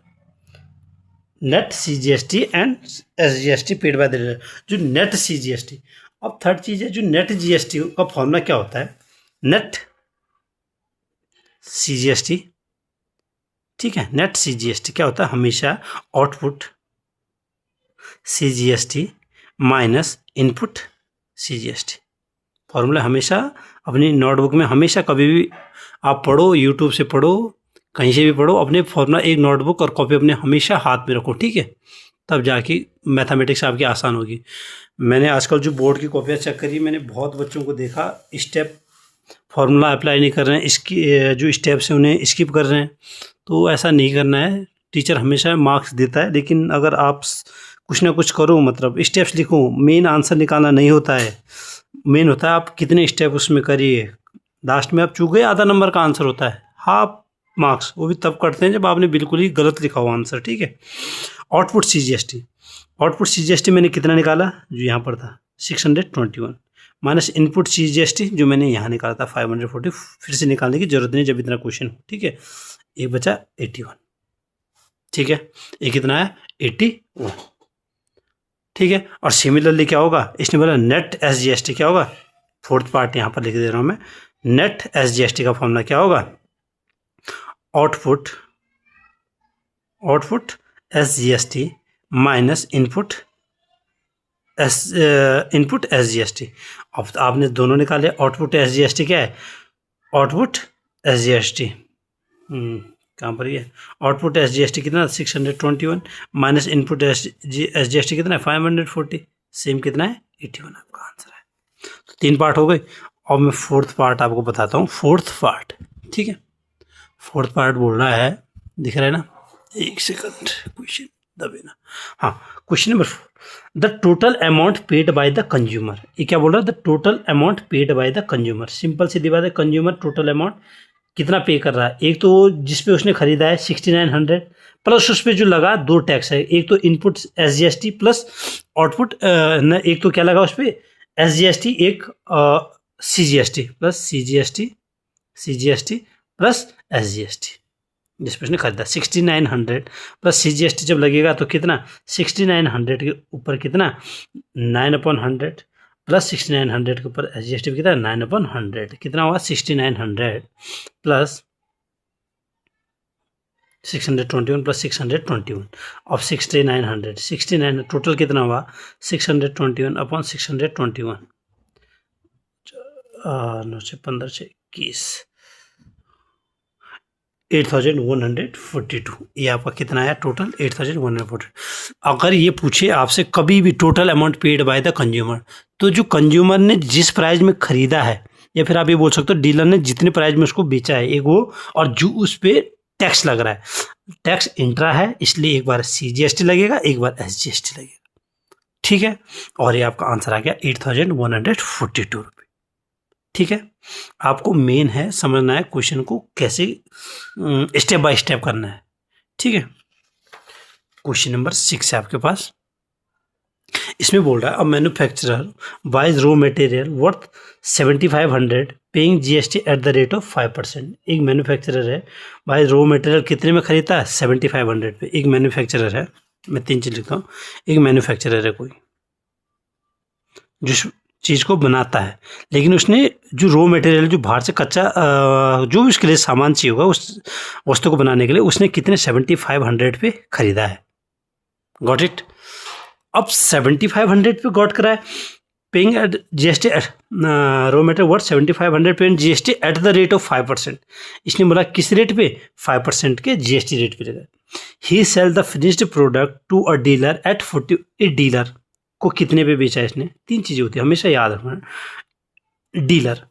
net CGST and SGST paid by the dealer, जो नेट CGST। अब थर्ड चीज है जो नेट GST का फॉर्मूला क्या होता है, नेट CGST, ठीक है, नेट CGST क्या होता है, हमेशा output CGST minus input CGST। Formula हमेशा अपनी नोटबुक में, हमेशा कभी भी आप पढ़ो, यूट्यूब से पढ़ो, कहीं से भी पढ़ो, अपने फॉर्मूला एक नोटबुक और कॉपी अपने हमेशा हाथ में रखो, ठीक है, तब जाके मैथमेटिक्स आपकी आसान होगी। मैंने आजकल जो बोर्ड की कॉपियाँ चेक करी, मैंने बहुत बच्चों को देखा स्टेप फॉर्मूला अप्लाई नहीं कर रहे हैं, इसकी जो स्टेप्स हैं उन्हें स्किप कर रहे हैं, तो ऐसा नहीं करना है। टीचर हमेशा मार्क्स देता है, लेकिन अगर आप कुछ ना कुछ करो, मतलब स्टेप्स लिखो, मेन आंसर निकालना नहीं होता है, मेन होता है आप कितने स्टेप उसमें करिए। लास्ट में आप चूक गए, आधा नंबर का आंसर होता है, हाफ मार्क्स वो भी तब करते हैं जब आपने बिल्कुल ही गलत लिखा हुआ आंसर, ठीक है। आउटपुट CGST मैंने कितना निकाला, जो यहाँ पर था 621, माइनस इनपुट CGST जो मैंने यहाँ निकाला था 540, फिर से निकालने की जरूरत नहीं जब इतना क्वेश्चन हो, ठीक है। एक बचा 81, ठीक है, ये कितना है 81, ठीक है। और सिमिलरली क्या होगा, इसने बोला नेट SGST क्या होगा, फोर्थ पार्ट यहाँ पर लिख दे रहा हूँ मैं, नेट SGST का फॉर्मूला क्या होगा, output SGST minus input SGST। अब आपने दोनों निकाले, आउटपुट SGST क्या है, आउटपुट SGST कहाँ पर ये, आउटपुट SGST कितना 621 माइनस इनपुट SGST कितना है 540, सेम कितना है 81, आपका आंसर है। तो 3 पार्ट हो गए। और मैं फोर्थ पार्ट आपको बताता हूँ, फोर्थ पार्ट, ठीक है। फोर्थ पार्ट बोल रहा है, दिख रहा है ना, एक सेकंड, क्वेश्चन दबे ना, हाँ, question number 4, the total amount paid by the consumer. ये क्या बोल रहा है, the total amount paid by the consumer, simple सी बात है, कंज्यूमर टोटल अमाउंट कितना पे कर रहा है, एक तो जिसपे उसने खरीदा है 6900 प्लस उस पर जो लगा 2 टैक्स है, एक तो इनपुट SGST प्लस आउटपुट एक तो क्या लगा उस पर SGST, एक CGST plus CGST plus SGST, जिस पर उसने खरीदा 6900 प्लस CGST जब लगेगा तो कितना 6900 के ऊपर कितना 9/100 प्लस 6900 के ऊपर SGST कितना 9/100, कितना हुआ 6900 प्लस 621 प्लस 621 और 6900 टोटल कितना हुआ 621/621, 9 से 15 से 21, 8142, ये आपका कितना आया टोटल 8142। अगर ये पूछे आपसे कभी भी total amount paid by the consumer, तो जो कंज्यूमर ने जिस प्राइस में खरीदा है, या फिर आप ये बोल सकते हो डीलर ने जितने प्राइस में उसको बेचा है, एक वो, और जो उस पर टैक्स लग रहा है, टैक्स इंट्रा है इसलिए एक बार CGST लगेगा, एक बार SGST लगेगा, ठीक है। और ये आपका आंसर आ गया 8142 रुपये, ठीक है। आपको मेन है समझना है क्वेश्चन को कैसे स्टेप बाय स्टेप करना है, ठीक है। क्वेश्चन नंबर 6 है आपके पास, इसमें बोल रहा है, अब manufacturer buys raw material worth 7500 paying GST at the rate of 5%। एक मैन्युफैक्चरर है, बाइज रॉ मटेरियल कितने में खरीदता है 7500 पे, एक मैन्युफैक्चरर है मैं 3 चीज़ लिखता हूँ। एक मैन्युफैक्चरर है कोई, जिस चीज़ को बनाता है, लेकिन उसने जो रॉ मटेरियल जो बाहर से कच्चा जो उसके लिए सामान चाहिए होगा उस वस्तु को बनाने के लिए उसने कितने 7500 पे खरीदा है। Got it. अब 7500 पे गॉट करा है, paying at GST raw material worth 7500 पे GST at the rate of 5%। इसने बोला किस रेट पे? 5% के जीएसटी रेट पे लगा। He sell the finished product to a dealer at 40। Dealer को कितने पे बेचा इसने? 3 चीजें होती है, हमेशा याद रखना। डीलर,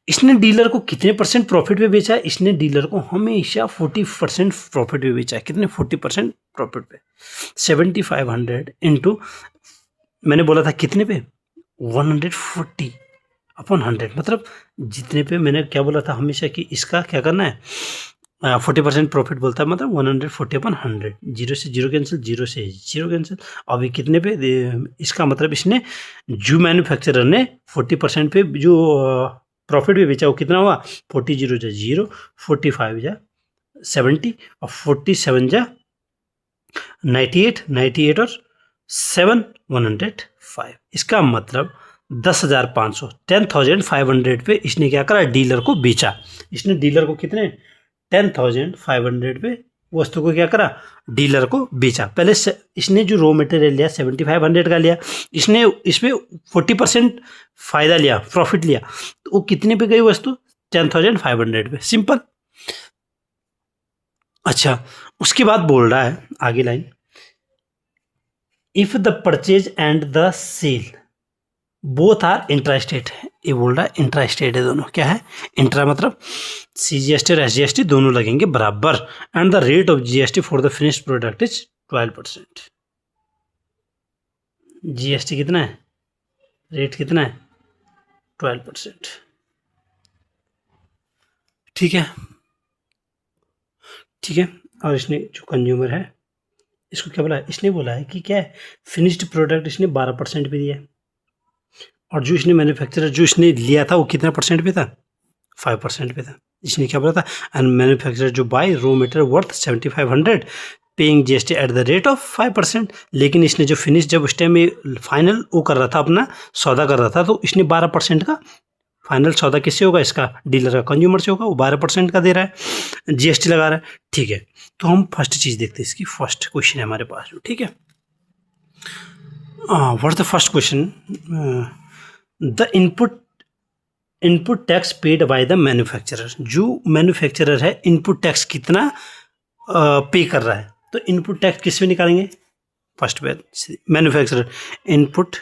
इसने डीलर को कितने % प्रॉफिट पे बेचा है? इसने डीलर को हमेशा 40% प्रॉफिट पे बेचा है। कितने? 40% प्रॉफिट पे। 7500 इंटू मैंने बोला था कितने पे? 140/100, मतलब जितने पे मैंने क्या बोला था हमेशा कि इसका क्या करना है, 40% प्रॉफिट बोलता है, मतलब 140/100। 0 से 0 कैंसिल, 0 से 0 कैंसिल। अभी कितने पे? इसका मतलब इसने जो मैन्युफैक्चरर ने 40% पे जो प्रॉफिट पे बेचा वो कितना हुआ? 40 0 जा 0, 45 जा 70 और 47 जा 98, 98 और 7 105। इसका मतलब 10,500 10,500 पे इसने क्या करा? डीलर को बेचा। इसने डीलर को कितने? 10,500 पे वस्तु को क्या करा? डीलर को बेचा। पहले इसने जो रॉ मटेरियल लिया 7500 का लिया, इसने इसमें 40% फायदा लिया, प्रॉफिट लिया, तो वो कितने पे गई वस्तु? 10,500 पे। सिंपल। अच्छा, उसके बाद बोल रहा है आगे line, if the purchase and the sale both are intrastate है। ये बोल रहा है इंट्रास्टेट है दोनों। क्या है? इंट्रा मतलब CGST और SGST दोनों लगेंगे बराबर। And the rate of GST for the finished product is 12%। GST कितना है? रेट कितना है? 12%। ठीक है, ठीक है। और इसने जो कंज्यूमर है इसको क्या बोला है? इसने बोला है कि क्या है, फिनिश्ड प्रोडक्ट इसने 12% पे दिया है, और जो इसने मैन्युफैक्चरर जो इसने लिया था वो कितना % पे था? 5% पे था। इसने क्या बोला था? एंड मैन्युफैक्चरर जो buy raw material worth 7500 paying GST at the rate of 5%। लेकिन इसने जो फिनिश जब उस टाइम में फाइनल वो कर रहा था, अपना सौदा कर रहा था, तो इसने 12% का फाइनल सौदा किससे होगा? इसका डीलर का, कंज्यूमर से होगा। वो 12% का दे रहा है, GST लगा रहा है। ठीक है, तो हम फर्स्ट चीज़ देखते हैं। इसकी फर्स्ट क्वेश्चन है हमारे पास। ठीक है, what is the first question? The input tax paid by the manufacturer. जो मैन्युफैक्चरर है इनपुट टैक्स कितना पे कर रहा है, तो इनपुट टैक्स किस में निकालेंगे? फर्स्ट पे मैन्युफैक्चरर, इनपुट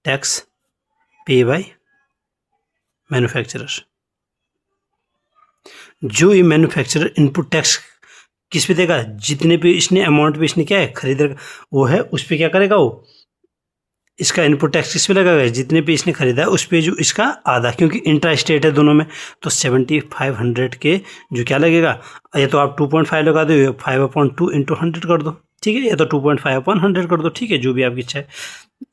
टैक्स पे बाय मैन्युफैक्चरर। जो ये मैन्युफैक्चरर इनपुट टैक्स किस पे देगा? जितने पे इसने अमाउंट पे इसने क्या है खरीदा वो है, उस पे क्या करेगा वो? इसका इनपुट टैक्स किस पे लगेगा? जितने पे इसने खरीदा है उस पे जो इसका आधा, क्योंकि इंट्रा स्टेट है दोनों में, तो 7500 के जो क्या लगेगा, या तो आप 2.5 लगा दो, 5/2 इंटू 100 कर दो। ठीक है, या तो 2.5/100 कर दो। ठीक है, जो भी आपकी इच्छा है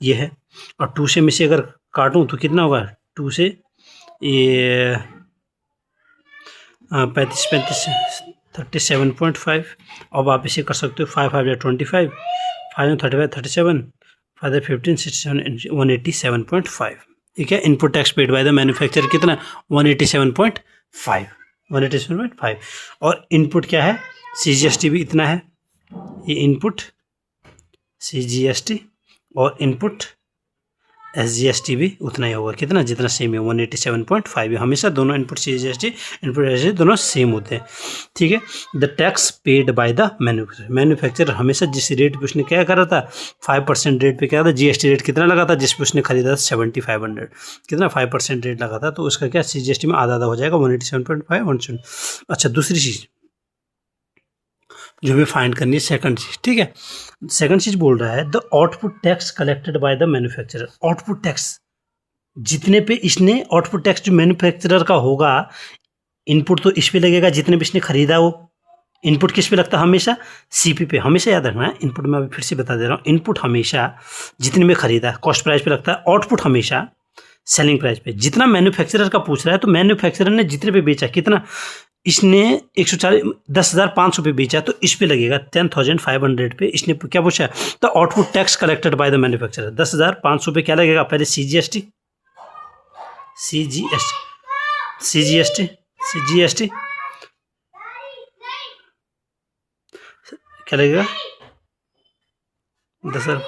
ये है। और 2 से में से अगर काटूँ तो कितना होगा? 2 से ये 35 37.5। अब आप इसे कर सकते हो 5 5 25, 5 35 37, 5 15 67 187.5। ठीक है, input tax paid by the manufacturer कितना? 187.5। 187.5। और इनपुट क्या है? CGST भी इतना है, ये इनपुट CGST, और इनपुट SGST भी उतना ही होगा। कितना? जितना सेम है, 187.5। हमेशा दोनों इनपुट CGST इनपुट SGST दोनों सेम होते हैं। ठीक है, the tax paid by the manufacturer हमेशा जिस रेट पे उसने क्या करा था 5% रेट पे क्या था, GST रेट कितना लगा था जिस पे उसने खरीदा था 7500, कितना 5% रेट लगा था, तो उसका क्या CGST में आधा हो जाएगा 187.5। अच्छा, दूसरी चीज़ जो हमें फाइंड करनी है, सेकंड चीज। ठीक है, सेकंड चीज बोल रहा है the output tax collected by the manufacturer. Output tax जितने पे इसने आउटपुट टैक्स जो मैन्युफैक्चरर का होगा, इनपुट तो इस पे लगेगा जितने पे इसने खरीदा, वो इनपुट किस पे लगता है? हमेशा CP पे। हमेशा याद रखना है, इनपुट में अभी फिर से बता दे रहा हूँ, इनपुट हमेशा जितने में खरीदा कॉस्ट प्राइस पे लगता है, आउटपुट हमेशा सेलिंग प्राइस पे। जितना मैन्युफैक्चरर का पूछ रहा है, तो मैन्युफैक्चरर ने जितने पे बेचा कितना, इसने 140 10,500 पे बेचा तो इस पे लगेगा 10,500 पे। इसने क्या पूछा? The output tax collected by the manufacturer. 10,500 पे क्या लगेगा? पहले सीजीएसटी क्या लगेगा? 10,000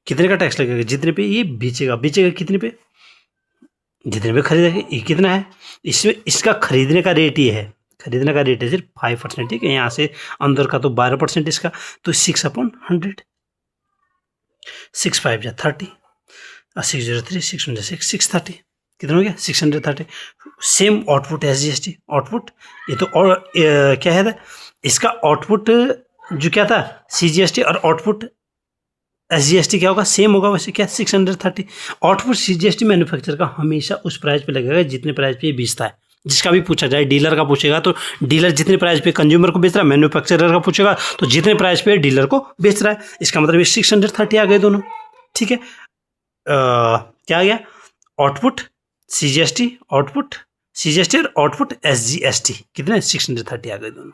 कितने का टैक्स लगेगा? जितने पे ये बेचेगा कितने पे? जितने पे खरीदेगा। ये कितना है? इसमें इसका खरीदने का रेट ये है, खरीदने का रेट है सिर्फ 5%। ठीक है, यहाँ से अंदर का तो 12% इसका, तो 6/100, 6 5 जा 30, 603 606 630 कितना हो गया? 630। Same output S G S T output, ये तो और क्या है इसका आउटपुट जो क्या था सी जी एस टी और output S G S T क्या होगा? सेम होगा। वैसे क्या 630 output C G S T manufacture का हमेशा उस प्राइस पे लगेगा जितने प्राइस पे ये बेचता है। जिसका भी पूछा जाए, डीलर का पूछेगा तो डीलर जितने प्राइस पे कंज्यूमर को बेच रहा है, मैन्युफैक्चरर का पूछेगा तो जितने प्राइस पे डीलर को बेच रहा है। इसका मतलब ये 630 आ गए दोनों। ठीक है, क्या आ गया? Output C G S T, output C G S T और output S G S T कितने? 630 आ गए दोनों।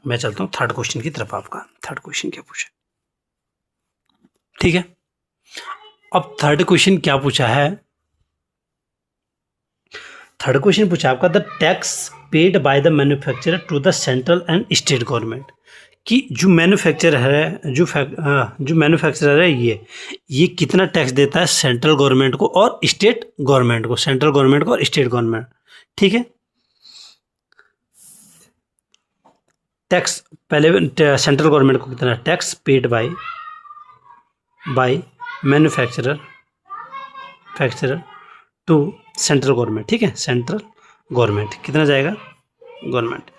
मैं चलता हूँ थर्ड क्वेश्चन की तरफ। आपका थर्ड क्वेश्चन क्या पूछा? ठीक है, अब थर्ड क्वेश्चन क्या पूछा है? थर्ड क्वेश्चन पूछा आपका the tax paid by the manufacturer to the central and state government. कि जो मैन्युफैक्चरर है, जो मैन्युफैक्चरर है ये कितना टैक्स देता है सेंट्रल गवर्नमेंट को और स्टेट गवर्नमेंट को, सेंट्रल गवर्नमेंट को और स्टेट गवर्नमेंट। ठीक है, टैक्स पहले सेंट्रल गवर्नमेंट को कितना tax paid by manufacturer to central government. ठीक है, सेंट्रल गवर्नमेंट कितना जाएगा? गवर्नमेंट।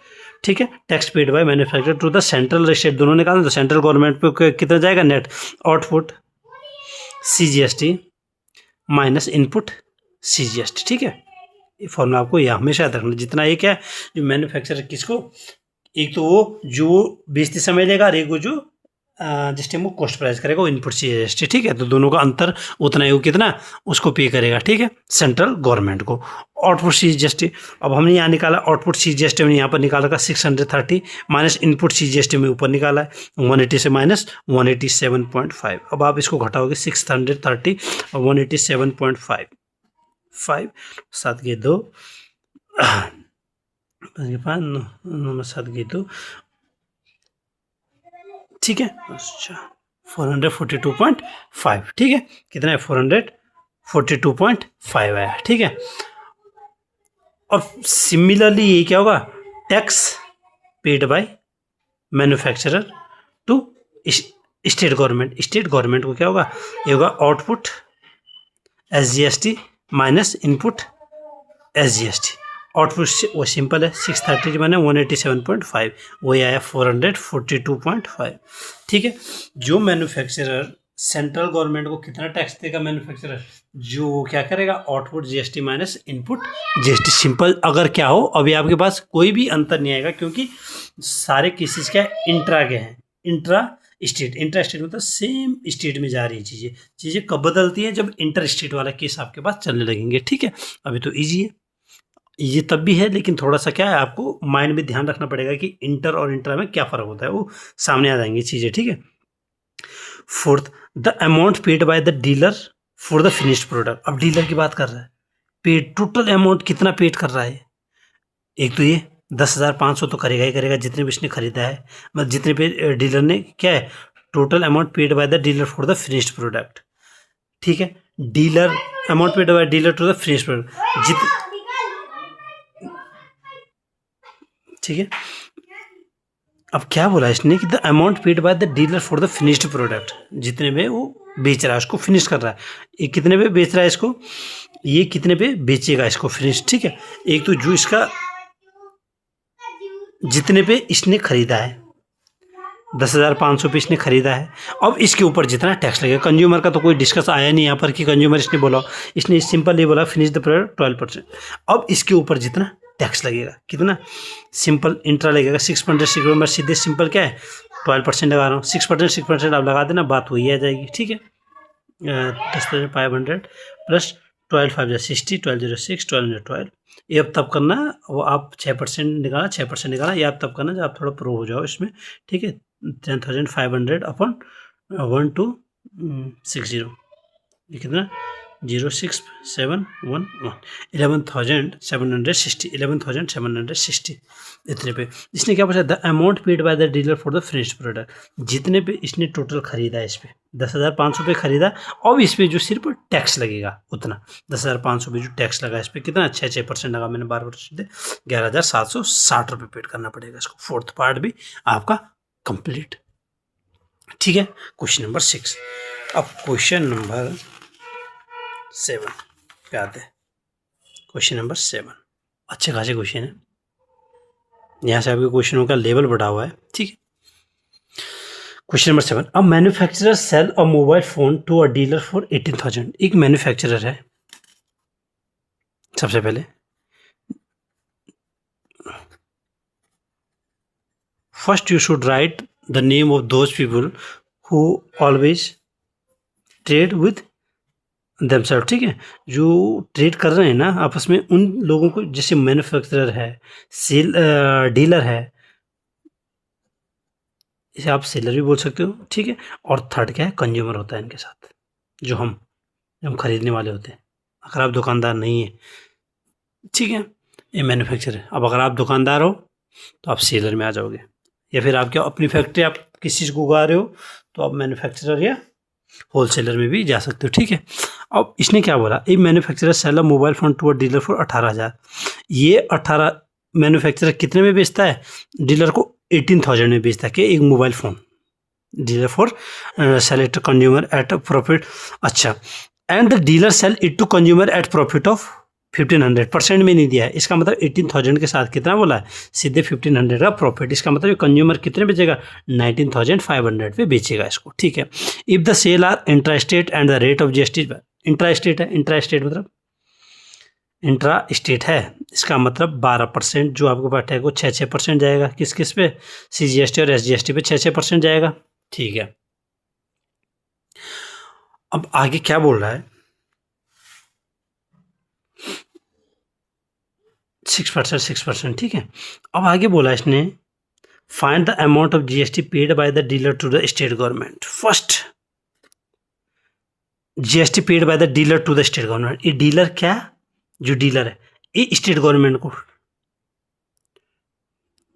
ठीक है, tax paid by manufacturer to the central और स्टेट दोनों निकालना, तो सेंट्रल गवर्नमेंट पे कितना जाएगा? Net output CGST minus input CGST. ठीक है, ये फॉर्मूला आपको यह हमेशा याद रखना। जितना एक है जो मैन्युफैक्चरर किसको, एक तो वो जो बेचते समय लेगा और एक वो जो जिस टाइम वो कॉस्ट प्राइस करेगा वो इनपुट सीजीएसटी। ठीक है, तो दोनों का अंतर उतना ही, वो कितना उसको पे करेगा। ठीक है, सेंट्रल गवर्नमेंट को। आउटपुट सीजीएसटी अब हमने यहाँ निकाला, आउटपुट सीजीएसटी में यहाँ पर निकाला का 630 माइनस इनपुट सीजीएसटी में ऊपर निकाला है 180 से माइनस 187.5। अब आप इसको घटाओगे 630 और 187.5 7 के 2 7 के 2। ठीक है, अच्छा 442.5। ठीक है, कितना है? 442.5 आया। ठीक है, और सिमिलरली ये क्या होगा? Tax paid by manufacturer to state government. State government को क्या होगा? ये होगा output S G S T minus input S G S T. Output वो सिंपल है, 630 मैंने 187.5, वही आया 442.5। ठीक है, जो मैन्युफैक्चरर सेंट्रल गवर्नमेंट को कितना टैक्स देगा मैन्युफैक्चरर, जो क्या करेगा? Output GST minus input GST. Simple अगर क्या हो, अभी आपके पास कोई भी अंतर नहीं आएगा क्योंकि सारे केसेस क्या इंट्रा के हैं। इंट्रा स्टेट मतलब सेम स्टेट में जा रही चीज़ें कब बदलती हैं? जब इंटर स्टेट वाला केस आपके पास चलने लगेंगे। ठीक है, अभी तो ईजी है, ये तब भी है लेकिन थोड़ा सा क्या है, आपको माइंड में ध्यान रखना पड़ेगा कि इंटर और इंट्रा में क्या फ़र्क होता है, वो सामने आ जाएंगी चीज़ें। ठीक है, fourth the amount paid by the dealer for the finished product. अब डीलर की बात कर रहा है, पेड टोटल अमाउंट कितना पेड कर रहा है? एक तो ये 10,500 तो करेगा ही करेगा जितने भी इसने खरीदा है, मतलब जितने पे डीलर ने क्या है total amount paid by the dealer for the finished product. ठीक है, dealer amount paid by dealer to the finished product ठीक है, अब क्या बोला इसने कि the amount paid by the dealer for the finished product, जितने में वो बेच रहा है उसको फिनिश कर रहा है। ये कितने पे बेच रहा है इसको, ये कितने पे बेचेगा इसको फिनिश। ठीक है, एक तो जो इसका जितने पे इसने खरीदा है 10,500 पे इसने खरीदा है, अब इसके ऊपर जितना टैक्स लगेगा। कंज्यूमर का तो कोई डिस्कस आया नहीं यहाँ पर कि कंज्यूमर इसने बोला, इसने सिंपल ये बोला फिनिश द प्रोडक्ट 12%। अब इसके ऊपर जितना टैक्स लगेगा कितना, सिंपल इंट्रा लगेगा 6.6। मैं सीधे सिंपल क्या है 12% लगा रहा हूँ, 6% आप लगा देना, बात वही आ जाएगी। ठीक है, 10,500 प्लस 12 5 जा 60, 12 0 6, 12 12। ये अब तब करना वो आप 6% निकाला, 6% निकाला, ये आप तब करना जब आप थोड़ा प्रो हो जाओ इसमें, ठीक है। 10,500 अपॉन 1260, ये कितना 06711, 11,760, 11,760 इतने पे इसने क्या पूछा, the amount paid by the dealer for the finished product, जितने पे इसने टोटल खरीदा है इस पे 10,500 पे खरीदा, और इस पे जो सिर्फ टैक्स लगेगा उतना 10,500 पे जो टैक्स लगा इस पे कितना 6% लगा, मैंने 12% 11,760 रुपये पेड करना पड़ेगा इसको। फोर्थ पार्ट भी आपका कंप्लीट, ठीक है। Question number 6। अब क्वेश्चन नंबर 7 पे आते हैं। क्वेश्चन नंबर 7 अच्छे खासे क्वेश्चन है, यहाँ से आपके क्वेश्चनों का लेवल बढ़ा हुआ है, ठीक है। Question number 7, a manufacturer sell a mobile phone to a dealer for 18,000। एक मैन्युफैक्चरर है, सबसे पहले first you should write the name of those people who always trade with themselves, ठीक है। जो ट्रेड कर रहे हैं ना आपस में, उन लोगों को, जैसे मैन्युफैक्चरर है, सेल डीलर है, इसे आप सेलर भी बोल सकते हो, ठीक है। और थर्ड क्या है, कंज्यूमर होता है इनके साथ, जो हम खरीदने वाले होते हैं। अगर आप दुकानदार नहीं है, ठीक है, ये मैन्युफैक्चरर है। अब अगर आप दुकानदार हो तो आप सेलर में आ जाओगे, या फिर आप क्या अपनी फैक्ट्री आप किसी चीज़ को उगा रहे हो तो आप मैन्युफैक्चरर या होलसेलर में भी जा सकते हो, ठीक है। अब इसने क्या बोला, a manufacturer sell a mobile phone to a dealer for 18,000। ये 18 मैन्युफैक्चरर कितने में बेचता है, डीलर को 18,000 में बेचता है कि एक mobile phone, dealer for select consumer at profit. अच्छा, and the dealer sell it to consumer at profit of 1,500, में नहीं दिया है। इसका मतलब 18,000 के साथ कितना बोला है, सीधे 1,500 का प्रॉफिट। इसका मतलब कंज्यूमर कितने बेचेगा, 19,500 पे बेचेगा इसको, ठीक है। If the sale are intra state and the rate of GST, intra state है, इंट्रा स्टेट मतलब इंट्रा स्टेट है, इसका मतलब 12% जो आपके पास टैग वो 6% जाएगा, किस किस पे, CGST और SGST पे 6% जाएगा, ठीक है। अब आगे क्या बोल रहा है, 6%, ठीक है। अब आगे बोला इसने, find the amount of GST paid by the dealer to the state government. First GST paid by the dealer to the state government, ये डीलर क्या, जो डीलर है ये स्टेट गवर्नमेंट को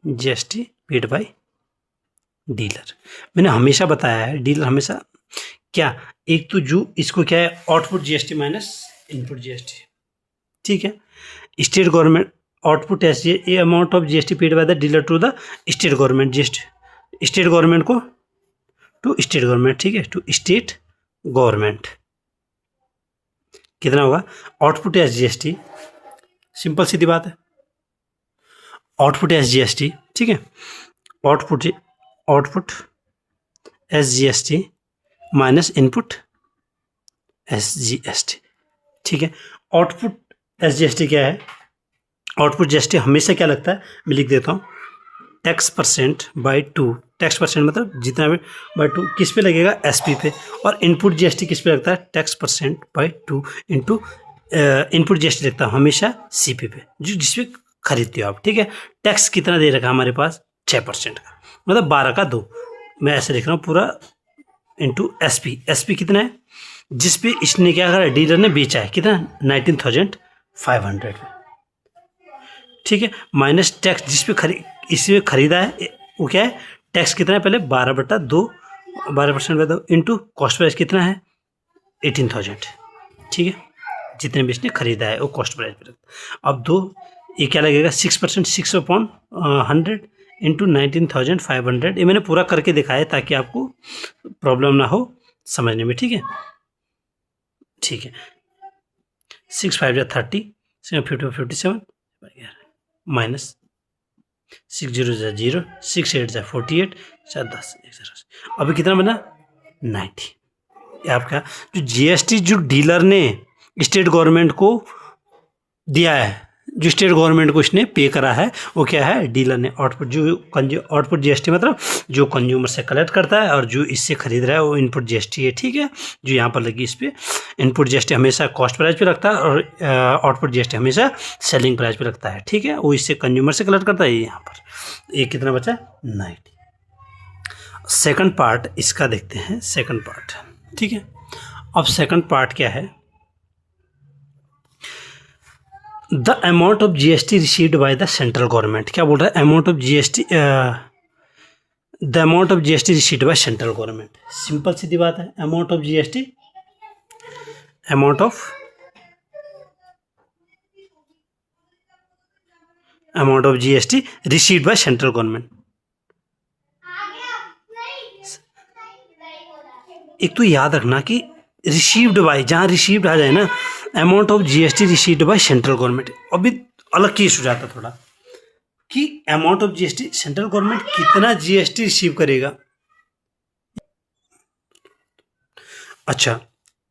GST पेड बाय डीलर। मैंने हमेशा बताया है, डीलर हमेशा क्या, एक तो जो इसको क्या है, output GST minus input GST, ठीक है। State government output a amount of GST paid by the dealer to the state government, GST state government को टू स्टेट गवर्नमेंट, ठीक है, टू स्टेट गवर्नमेंट कितना होगा, आउटपुट SGST, सिंपल सीधी बात है, आउटपुट SGST, ठीक है, output SGST minus input SGST, ठीक है। आउटपुट SGST क्या है, आउटपुट GST हमेशा क्या लगता है, मैं लिख देता हूँ, tax percent by 2, tax percent मतलब जितना भी बाई 2 किस पे लगेगा, SP पे, और इनपुट GST किस पे लगता है, tax percent by 2 into input GST लगता है हमेशा CP पे, जो जिसपे खरीदते हो आप, ठीक है। टैक्स कितना दे रखा है हमारे पास, 6% का, मतलब 12 का 2, मैं ऐसे लिख रहा हूँ पूरा, इंटू SP कितना है, जिसपे इसने क्या करा, डीलर ने बेचा है कितना, 19,500, ठीक है, माइनस टैक्स जिसपे इसमें खरीदा है वो क्या है, टैक्स कितना है पहले 12/2, 12% इंटू कॉस्ट प्राइस कितना है 18,000, ठीक है, जितने भी इसने खरीदा है वो कॉस्ट प्राइस पर। अब दो ये क्या लगेगा, 6%, 6/100 इंटू 19,500, ये मैंने पूरा करके दिखाया ताकि आपको प्रॉब्लम ना हो समझने में, ठीक है, ठीक है। 6 5 जा 30, 57 माइनस 6 0 जा 0, 6 8 जा 48, 4 10 1 अभी कितना बना 90। ये आपका जो GST जो डीलर ने स्टेट गवर्नमेंट को दिया है जो स्टेट गवर्नमेंट को इसने पे करा है वो क्या है, डीलर ने। आउटपुट जो आउटपुट जीएसटी मतलब जो कंज्यूमर से कलेक्ट करता है और जो इससे खरीद रहा है वो इनपुट जीएसटी है, ठीक है, जो यहाँ पर लगी इस पर। इनपुट जीएसटी हमेशा कॉस्ट प्राइस पे लगता है और आउटपुट जीएसटी हमेशा सेलिंग प्राइस पे लगता है, ठीक है, वो इससे कंज्यूमर से कलेक्ट करता है। यहाँ पर ये कितना बचा, 90। सेकंड पार्ट इसका देखते हैं, सेकंड पार्ट, ठीक है। अब सेकंड पार्ट क्या है, the amount of GST received by the central government. क्या बोल रहा है, amount of GST, the amount of GST received by central government. Simple सीधी बात है, amount of GST, amount of GST received by central government. एक तो याद रखना कि रिसीव्ड बाय, जहाँ रिसीव्ड आ जाए ना, amount of GST received by central government, अभी अलग केस हो जाता थोड़ा कि amount of GST, central government कितना जीएसटी रिसीव करेगा। अच्छा,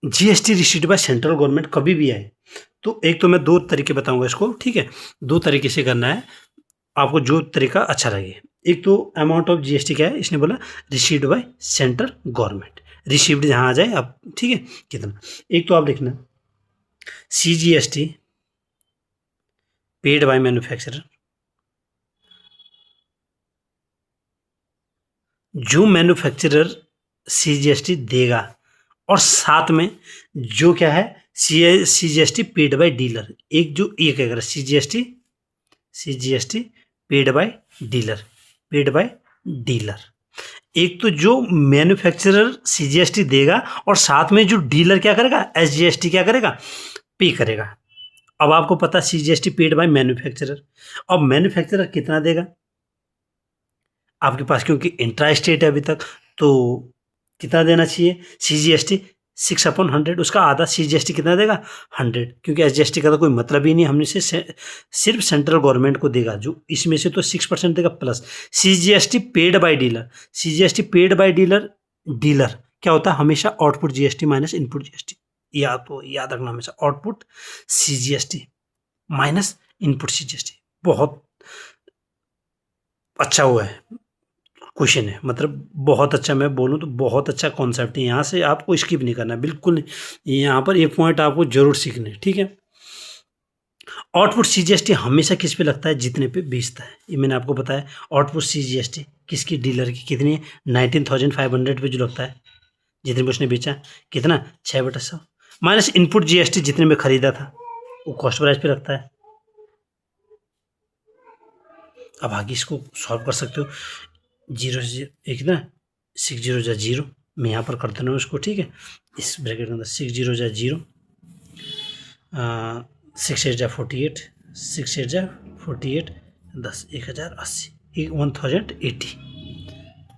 GST received by central government कभी भी आए तो एक तो मैं दो तरीके बताऊंगा इसको, ठीक है, दो तरीके से करना है, आपको जो तरीका अच्छा लगे। एक तो अमाउंट ऑफ जीएसटी क्या है, इसने बोला received by central government, received जहाँ आ जाए आप, ठीक है, कितना। एक तो आप लिखना CGST पेड बाय मैन्युफैक्चरर, जो मैन्युफैक्चरर CGST देगा, और साथ में जो क्या है CGST पेड बाय डीलर, एक जो ये क्या करेगा CGST paid by dealer, paid by dealer. एक तो जो मैन्युफैक्चरर CGST देगा और साथ में जो डीलर क्या करेगा, SGST क्या करेगा, पे करेगा। अब आपको पता CGST पेड बाय मैन्युफैक्चरर, अब मैन्युफैक्चरर कितना देगा आपके पास, क्योंकि इंट्रा स्टेट है अभी तक, तो कितना देना चाहिए, CGST 6/100, उसका आधा CGST कितना देगा, 100, क्योंकि SGST का तो कोई मतलब ही नहीं, हमने से सिर्फ सेंट्रल गवर्नमेंट को देगा, जो इसमें से तो 6% देगा, plus CGST paid by dealer. CGST paid by dealer, dealer क्या होता है, हमेशा output GST minus input GST, या तो याद रखना हमेशा output CGST minus input CGST। बहुत अच्छा हुआ है क्वेश्चन है, मतलब बहुत अच्छा, मैं बोलूँ तो बहुत अच्छा कॉन्सेप्ट है, यहाँ से आपको स्किप नहीं करना, बिल्कुल नहीं, यहाँ पर एक पॉइंट आपको जरूर सीखना है, ठीक है। आउटपुट CGST हमेशा किस पे लगता है, जितने पे बेचता है, ये मैंने आपको बताया। आउटपुट CGST किसकी, डीलर की, कितनी है, 19,500 पे जो लगता है, जितने पे उसने बेचा, कितना, 6/100, माइनस इनपुट GST जितने में खरीदा था, वो कॉस्ट प्राइस पे लगता है। अब आगे इसको सॉल्व कर सकते हो, 0 से कितना, 6 0 0, मैं यहाँ पर कर देना उसको, ठीक है, इस ब्रैकेट के अंदर 6 0 0, 6 8 48, 6 8 48, 10, 1080, 1080,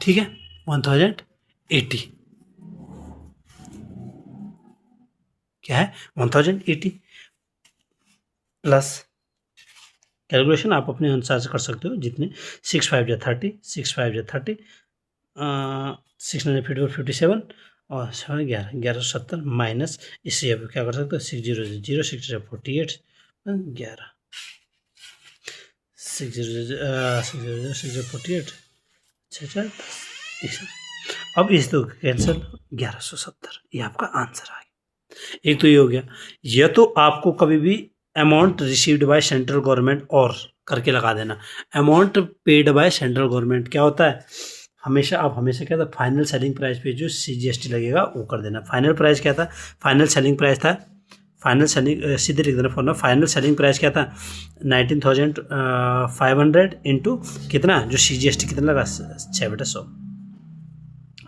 ठीक है, 1080 क्या है, 1080 प्लस, कैलकुलेशन आप अपने अनुसार से कर सकते हो, जितने 6 5 30, 6 5 30, 6 9 57 और 7 11 1170, माइनस इससे आप क्या कर सकते हो, 6 0 0, 6 48, 11, 6 0 6 48, 6 10। अब इस दो कैंसिल, 1170, ये आपका आंसर आ गया। एक तो ये हो गया, या तो आपको कभी भी amount received by central government और करके लगा देना, amount paid bye central government क्या होता है, हमेशा आप हमेशा क्या था, फाइनल सेलिंग प्राइस पे जो CGST लगेगा वो कर देना। फाइनल प्राइस क्या था, फाइनल सेलिंग प्राइस था, फाइनल सेलिंग सीधे लिख देना फॉर्मूला, फाइनल सेलिंग प्राइस क्या था, 19,500 इंटू कितना, जो CGST कितना लगा, 6/100,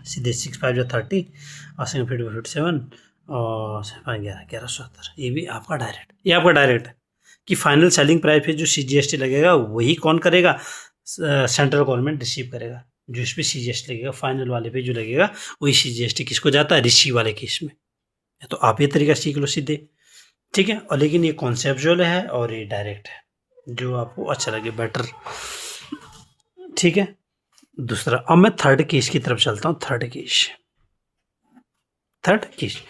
सीधे 6 5 30 और 7 57 और 1170, ये भी आपका डायरेक्ट, ये आपका डायरेक्ट है कि फाइनल सेलिंग प्राइस पे जो CGST लगेगा वही कौन करेगा, सेंट्रल गवर्नमेंट रिसीव करेगा, जो इस पर CGST लगेगा, फाइनल वाले पे जो लगेगा वही CGST किसको जाता है, रिसीव वाले केस में। तो आप ये तरीका सीख लो सीधे, ठीक है, और लेकिन ये कॉन्सेप्चुअल है और ये डायरेक्ट है, जो आपको अच्छा लगे बेटर, ठीक है। दूसरा, अब मैं थर्ड केस की तरफ चलता हूँ। Third third case,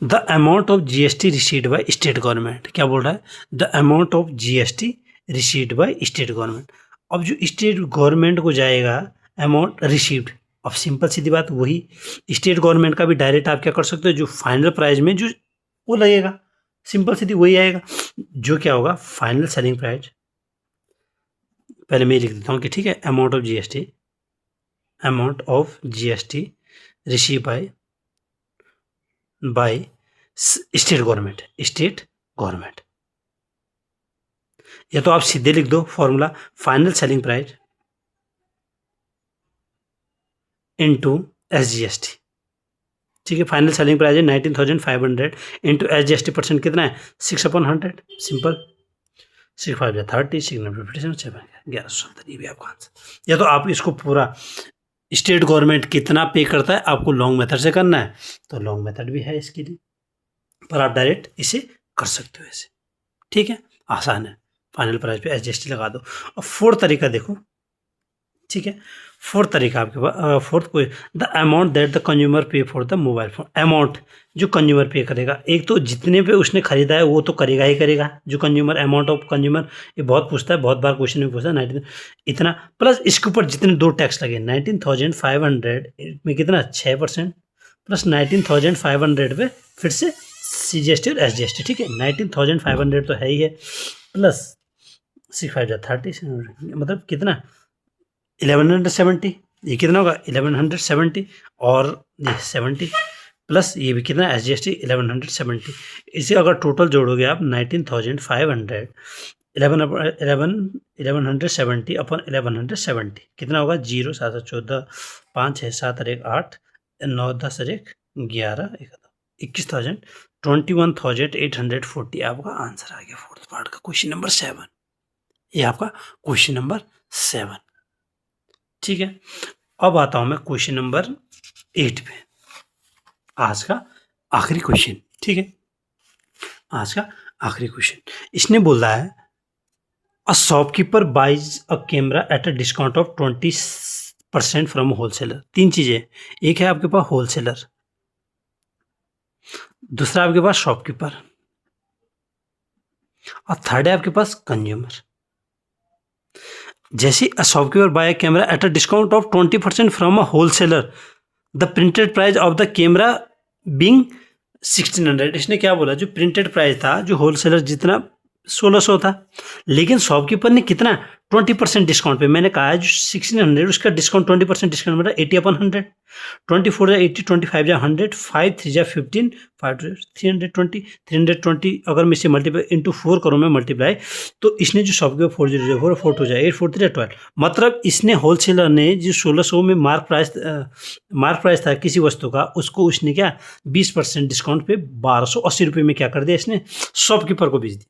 the amount of GST received by state government, क्या बोल रहा है, the amount of GST received by state government. अब जो स्टेट गवर्नमेंट को जाएगा अमाउंट रिसीव्ड, अब सिंपल सीधी बात वही स्टेट गवर्नमेंट का भी डायरेक्ट आप क्या कर सकते हो, जो फाइनल प्राइस में जो वो लगेगा, सिंपल सीधी वही आएगा, जो क्या होगा फाइनल सेलिंग प्राइस। पहले मैं लिख देता हूँ कि ठीक है, amount of GST receive by state government, या तो आप सीधे लिख दो formula, final selling price into SGST. ठीक है, फाइनल सेलिंग प्राइस है 19,500 इंटू एसजीएसटी परसेंट कितना है 6/100, सिंपल 6 5 30 6 9 57 1170, ये भी आपका आंसर। या तो आप इसको पूरा स्टेट गवर्नमेंट कितना पे करता है आपको लॉन्ग मेथड से करना है तो लॉन्ग मेथड भी है इसके लिए, पर आप डायरेक्ट इसे कर सकते हो ऐसे। ठीक है, आसान है, फाइनल प्राइस पे एसजीएसटी लगा दो। और फोर्थ तरीका देखो, ठीक है, फोर्थ तरीका आपके पास, फोर्थ कोई, the amount that the consumer pay for the mobile phone, amount जो कंज्यूमर पे करेगा, एक तो जितने पे उसने खरीदा है वो तो करेगा ही करेगा, जो कंज्यूमर, अमाउंट ऑफ कंज्यूमर, ये बहुत पूछता है, बहुत बार क्वेश्चन में पूछता है 19 इतना, प्लस इसके ऊपर जितने दो टैक्स लगे 19,500 में कितना 6% प्लस 19,500 पे फिर से सीजीएसटी और एसजीएसटी। ठीक है, 19,500 तो है ही है, प्लस 6 5 30 मतलब कितना 1170, ये कितना होगा 1170 और ये 70 प्लस ये भी कितना एसजीएसटी 1170, इसे अगर टोटल जोड़ोगे आप 19,500 1170 अपन 1170 कितना होगा 0 7 14 5 6 7 1 8 9 10 1 11 21,000 21,840 आपका आंसर आ गया फोर्थ पार्ट का क्वेश्चन नंबर 7। ये आपका क्वेश्चन नंबर 7। ठीक है, अब आता हूं मैं क्वेश्चन नंबर 8 पे, आज का आखिरी क्वेश्चन। ठीक है, आज का आखिरी क्वेश्चन, इसने बोला है a shopkeeper buys a camera at a discount of 20% from wholesaler. तीन चीजें, एक है आपके पास होलसेलर, दूसरा आपके पास शॉपकीपर और थर्ड है आपके पास कंज्यूमर। जैसे a shopkeeper buy a camera at a discount of 20% from a wholesaler, the printed price of the camera being 1600। इसने क्या बोला, जो प्रिंटेड प्राइस था जो होलसेलर जितना 1600 था, लेकिन शॉपकीपर ने कितना 20% डिस्काउंट पे, मैंने कहा है जो 1600 उसका डिस्काउंट 20% डिस्काउंट मेरा 80/100, 24 जा 80, 25 जा 100, 5 3 जा 15, 5 320, 320 अगर मैं इसे मल्टीप्लाई इंटू 4 करूँ मैं मल्टीप्लाई, तो इसने जो शॉपकीपर 4004 4 2 जा 8 4 3 12, मतलब इसने होलसेलर ने जो 1600 में मार्क प्राइस था किसी वस्तु का, उसको उसने क्या 20% डिस्काउंट पे 1280 रुपये में क्या कर दिया, इसने शॉपकीपर को बेच दिया।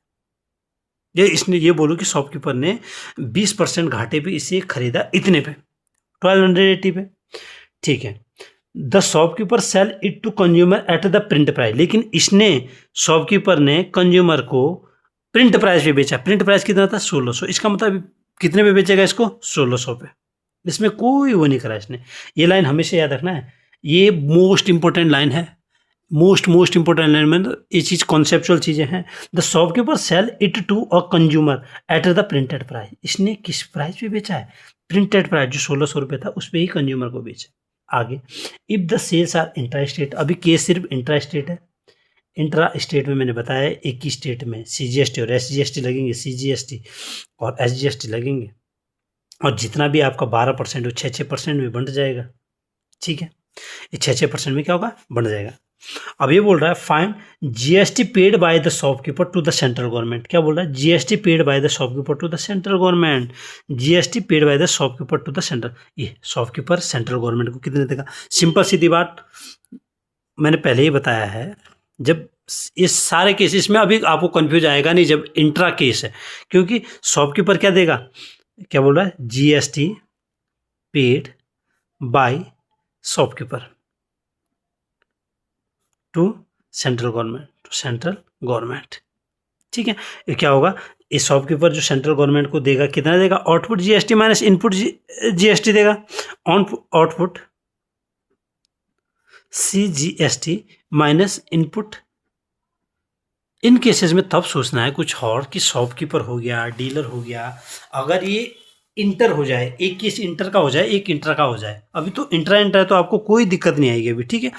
ये इसने ये बोलो कि शॉपकीपर ने 20% घाटे पे इसे खरीदा इतने पे 1280 पे। ठीक है, the shopkeeper sell it to consumer at the print price, लेकिन इसने शॉपकीपर ने कंज्यूमर को प्रिंट प्राइस पे बेचा। प्रिंट प्राइस कितना था 1600, इसका मतलब कितने पे बेचेगा इसको 1600 पे, इसमें कोई वो नहीं करा इसने। ये लाइन हमेशा याद रखना है, ये मोस्ट इंपॉर्टेंट लाइन है, मोस्ट इंपॉर्टेंट लाइन में ये चीज कॉन्सेप्चुअल चीजें हैं। The shopkeeper sell it to a consumer at the printed price, इसने किस प्राइस पे बेचा है, प्रिंटेड प्राइस जो 1600 रुपये था उस पर ही कंज्यूमर को बेचा। आगे, if the sales are intra state, अभी केस सिर्फ इंट्रा स्टेट है, इंट्रा स्टेट में मैंने बताया एक ही स्टेट में सीजीएसटी और एसजीएसटी लगेंगे, सीजीएसटी और एसजीएसटी लगेंगे, और जितना भी आपका 12% 6% में बंट जाएगा। ठीक है, ये 6% में क्या होगा बंट जाएगा। अब ये बोल रहा है find GST paid by the shopkeeper to the central government, क्या बोल रहा है GST paid by the shopkeeper to the central government, GST paid by the shopkeeper to the central, ये शॉपकीपर सेंट्रल गवर्नमेंट को कितने देगा। सिंपल सीधी बात मैंने पहले ही बताया है, जब इस सारे केसेस में अभी आपको कंफ्यूज आएगा नहीं जब इंट्रा केस है, क्योंकि शॉपकीपर क्या देगा, क्या बोल रहा है GST paid by shopkeeper to central government. ठीक है, ये क्या होगा, इस शॉपकीपर जो सेंट्रल गवर्नमेंट को देगा कितना देगा, output GST minus input GST देगा, आउटपुट CGST माइनस इनपुट। इन केसेस में तब सोचना है कुछ और कि शॉपकीपर हो गया, डीलर हो गया, अगर ये इंटर हो जाए, एक केस इंटर का हो जाए, एक इंटर का हो जाए, अभी तो इंट्रा इंटर है तो आपको कोई दिक्कत नहीं आएगी अभी, ठीक है।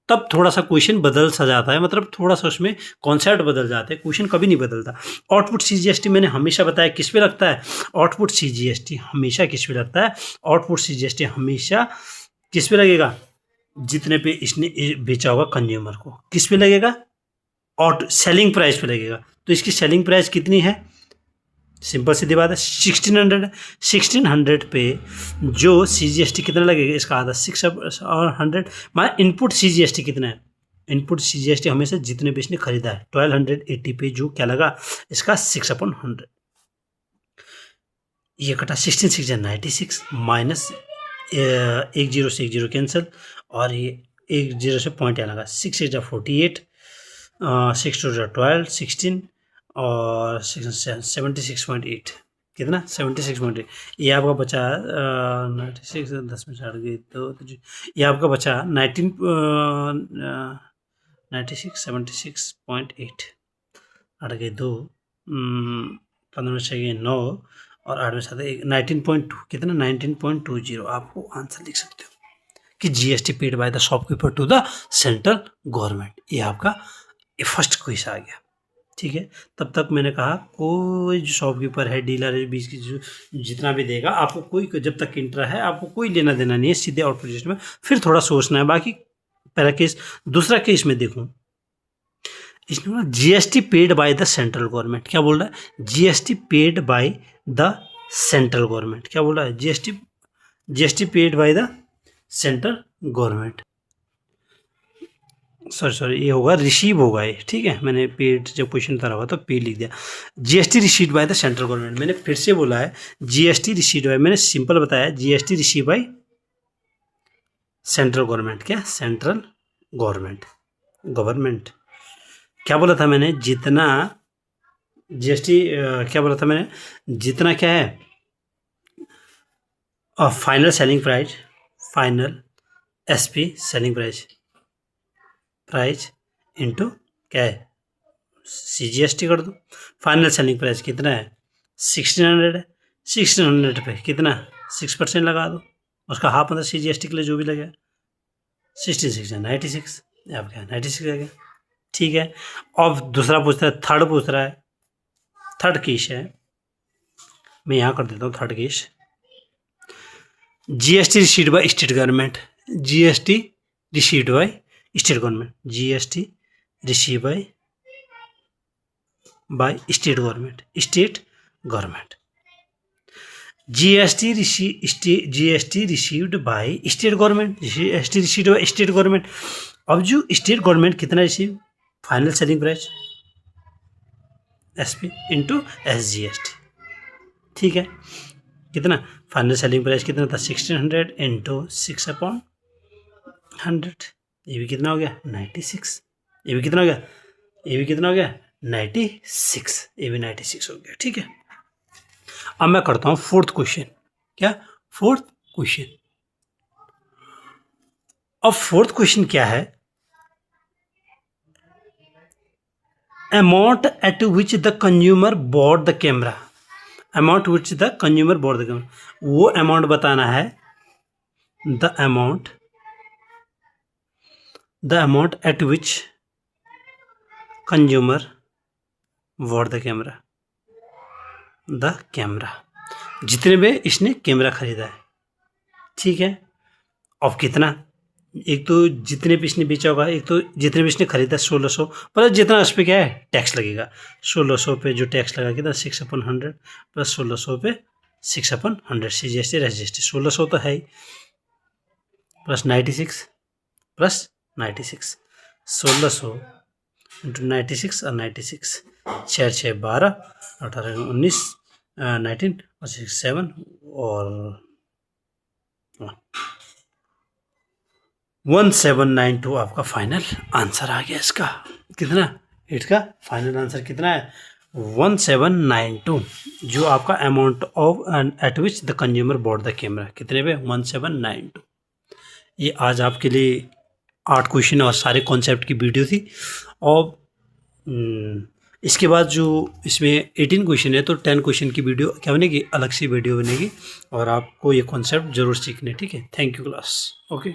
तब थोड़ा सा क्वेश्चन बदल सा जाता है, मतलब थोड़ा सा उसमें कॉन्सेप्ट बदल जाते हैं, क्वेश्चन कभी नहीं बदलता। आउटपुट CGST मैंने हमेशा बताया किस पे लगता है, आउटपुट CGST हमेशा किस पे लगता है, आउटपुट CGST हमेशा किस पे लगेगा, जितने पे इसने बेचा होगा कंज्यूमर को, किस पे लगेगा, और सेलिंग प्राइस पे लगेगा। तो इसकी सेलिंग प्राइस कितनी है, सिंपल सीधी बात है 1600 है। 1600 पे जो CGST कितना लगेगा, इसका आधा 6 और 100, मान इनपुट CGST कितना है, इनपुट CGST हमेशा जितने पे इसने खरीदा है 1280 पे जो क्या लगा, इसका 6/100, ये कटा 16 6 96 माइनस 1 0 से 1 0 कैंसिल, और ये 1 0 से पॉइंट यहाँ लगा, 6 6 48, 6 2 12 16 और 76.8, कितना 76.8, ये आपका बचा 96, 10 में छाड़ गई तो ये आपका बचा 76.8 हट गए 2, 15 में चाहिए 9 और 8 में साथ 19.2, कितना 19.20। आपको आंसर लिख सकते हो कि GST paid by the shopkeeper to the central government. ये आपका फर्स्ट क्वेश्चन आ गया, ठीक है। तब तक मैंने कहा कोई जो शॉपकीपर है, डीलर है, बीच की जो जितना भी देगा आपको कोई, जब तक इंटर है आपको कोई लेना देना नहीं है, सीधे आउटपुट लिस्ट में फिर थोड़ा सोचना है। बाकी पहला केस, दूसरा केस में देखूं, इसमें बोला GST paid by the central government, क्या बोल रहा है, GST paid by the central government, क्या बोल रहा है, GST paid by the central government, sorry ये होगा रिसीव होगा ये, ठीक है। मैंने पेड जब क्वेश्चन उतारा हुआ तो पे लिख दिया। GST receive by the central government, मैंने फिर से बोला है GST रिसीव बाय, मैंने सिंपल बताया GST receive by central government, क्या सेंट्रल गवर्नमेंट क्या बोला था मैंने, जितना GST क्या बोला था मैंने, जितना क्या है final selling price, final SP selling price into क्या है CGST कर दो। फाइनल सेलिंग प्राइस कितना है 1600 है, 1600 पे कितना 6% लगा दो, उसका हाफ मतलब CGST के लिए जो भी लगेगा, 16 6 96, अब क्या 96 आ गया, ठीक है। अब दूसरा पूछ रहा है, थर्ड पूछ रहा है, थर्ड केस है, मैं यहाँ कर देता हूँ third case, GST received by state government, GST received by state government, GST receive by state government, GST received by state government, GST received by state government. अब जो स्टेट गवर्नमेंट कितना receive, final selling price SP into SGST, ठीक है। कितना final selling price कितना था 1600 into 6/100, ये भी कितना हो गया 96, ये भी कितना हो गया, ये भी कितना हो गया 96, ये भी 96 हो गया, ठीक है। अब मैं करता हूँ फोर्थ क्वेश्चन, क्या फोर्थ क्वेश्चन। अब फोर्थ क्वेश्चन क्या है, amount at which the consumer bought the camera, amount which the consumer bought the camera, वो अमाउंट बताना है, the amount at which consumer bought the camera, जितने में इसने कैमरा खरीदा है, ठीक है। अब कितना, एक तो जितने पे इसने बेचा होगा, एक तो जितने पे इसने खरीदा 1600 प्लस जितना उस पर क्या है टैक्स लगेगा, 1600 पे जो टैक्स लगा कितना 6/100 प्लस 1600 पे 6/100 CGST SGST 1600 तो है ही, प्लस 96 प्लस 96, 1600 इंटू 96 और 96, 6 6 12, 18 19 19 और 6 7 और 1792 आपका फाइनल आंसर आ गया इसका। कितना, इसका फाइनल आंसर कितना है 1792, जो आपका amount of eight which the consumer bought the camera, कितने पे 1792। ये आज आपके लिए 8 क्वेश्चन और सारे कॉन्सेप्ट की वीडियो थी। और इसके बाद जो इसमें 18 क्वेश्चन है तो 10 क्वेश्चन की वीडियो क्या बनेगी, अलग से वीडियो बनेगी और आपको ये कॉन्सेप्ट ज़रूर सीखने। ठीक है, थैंक यू क्लास। ओके।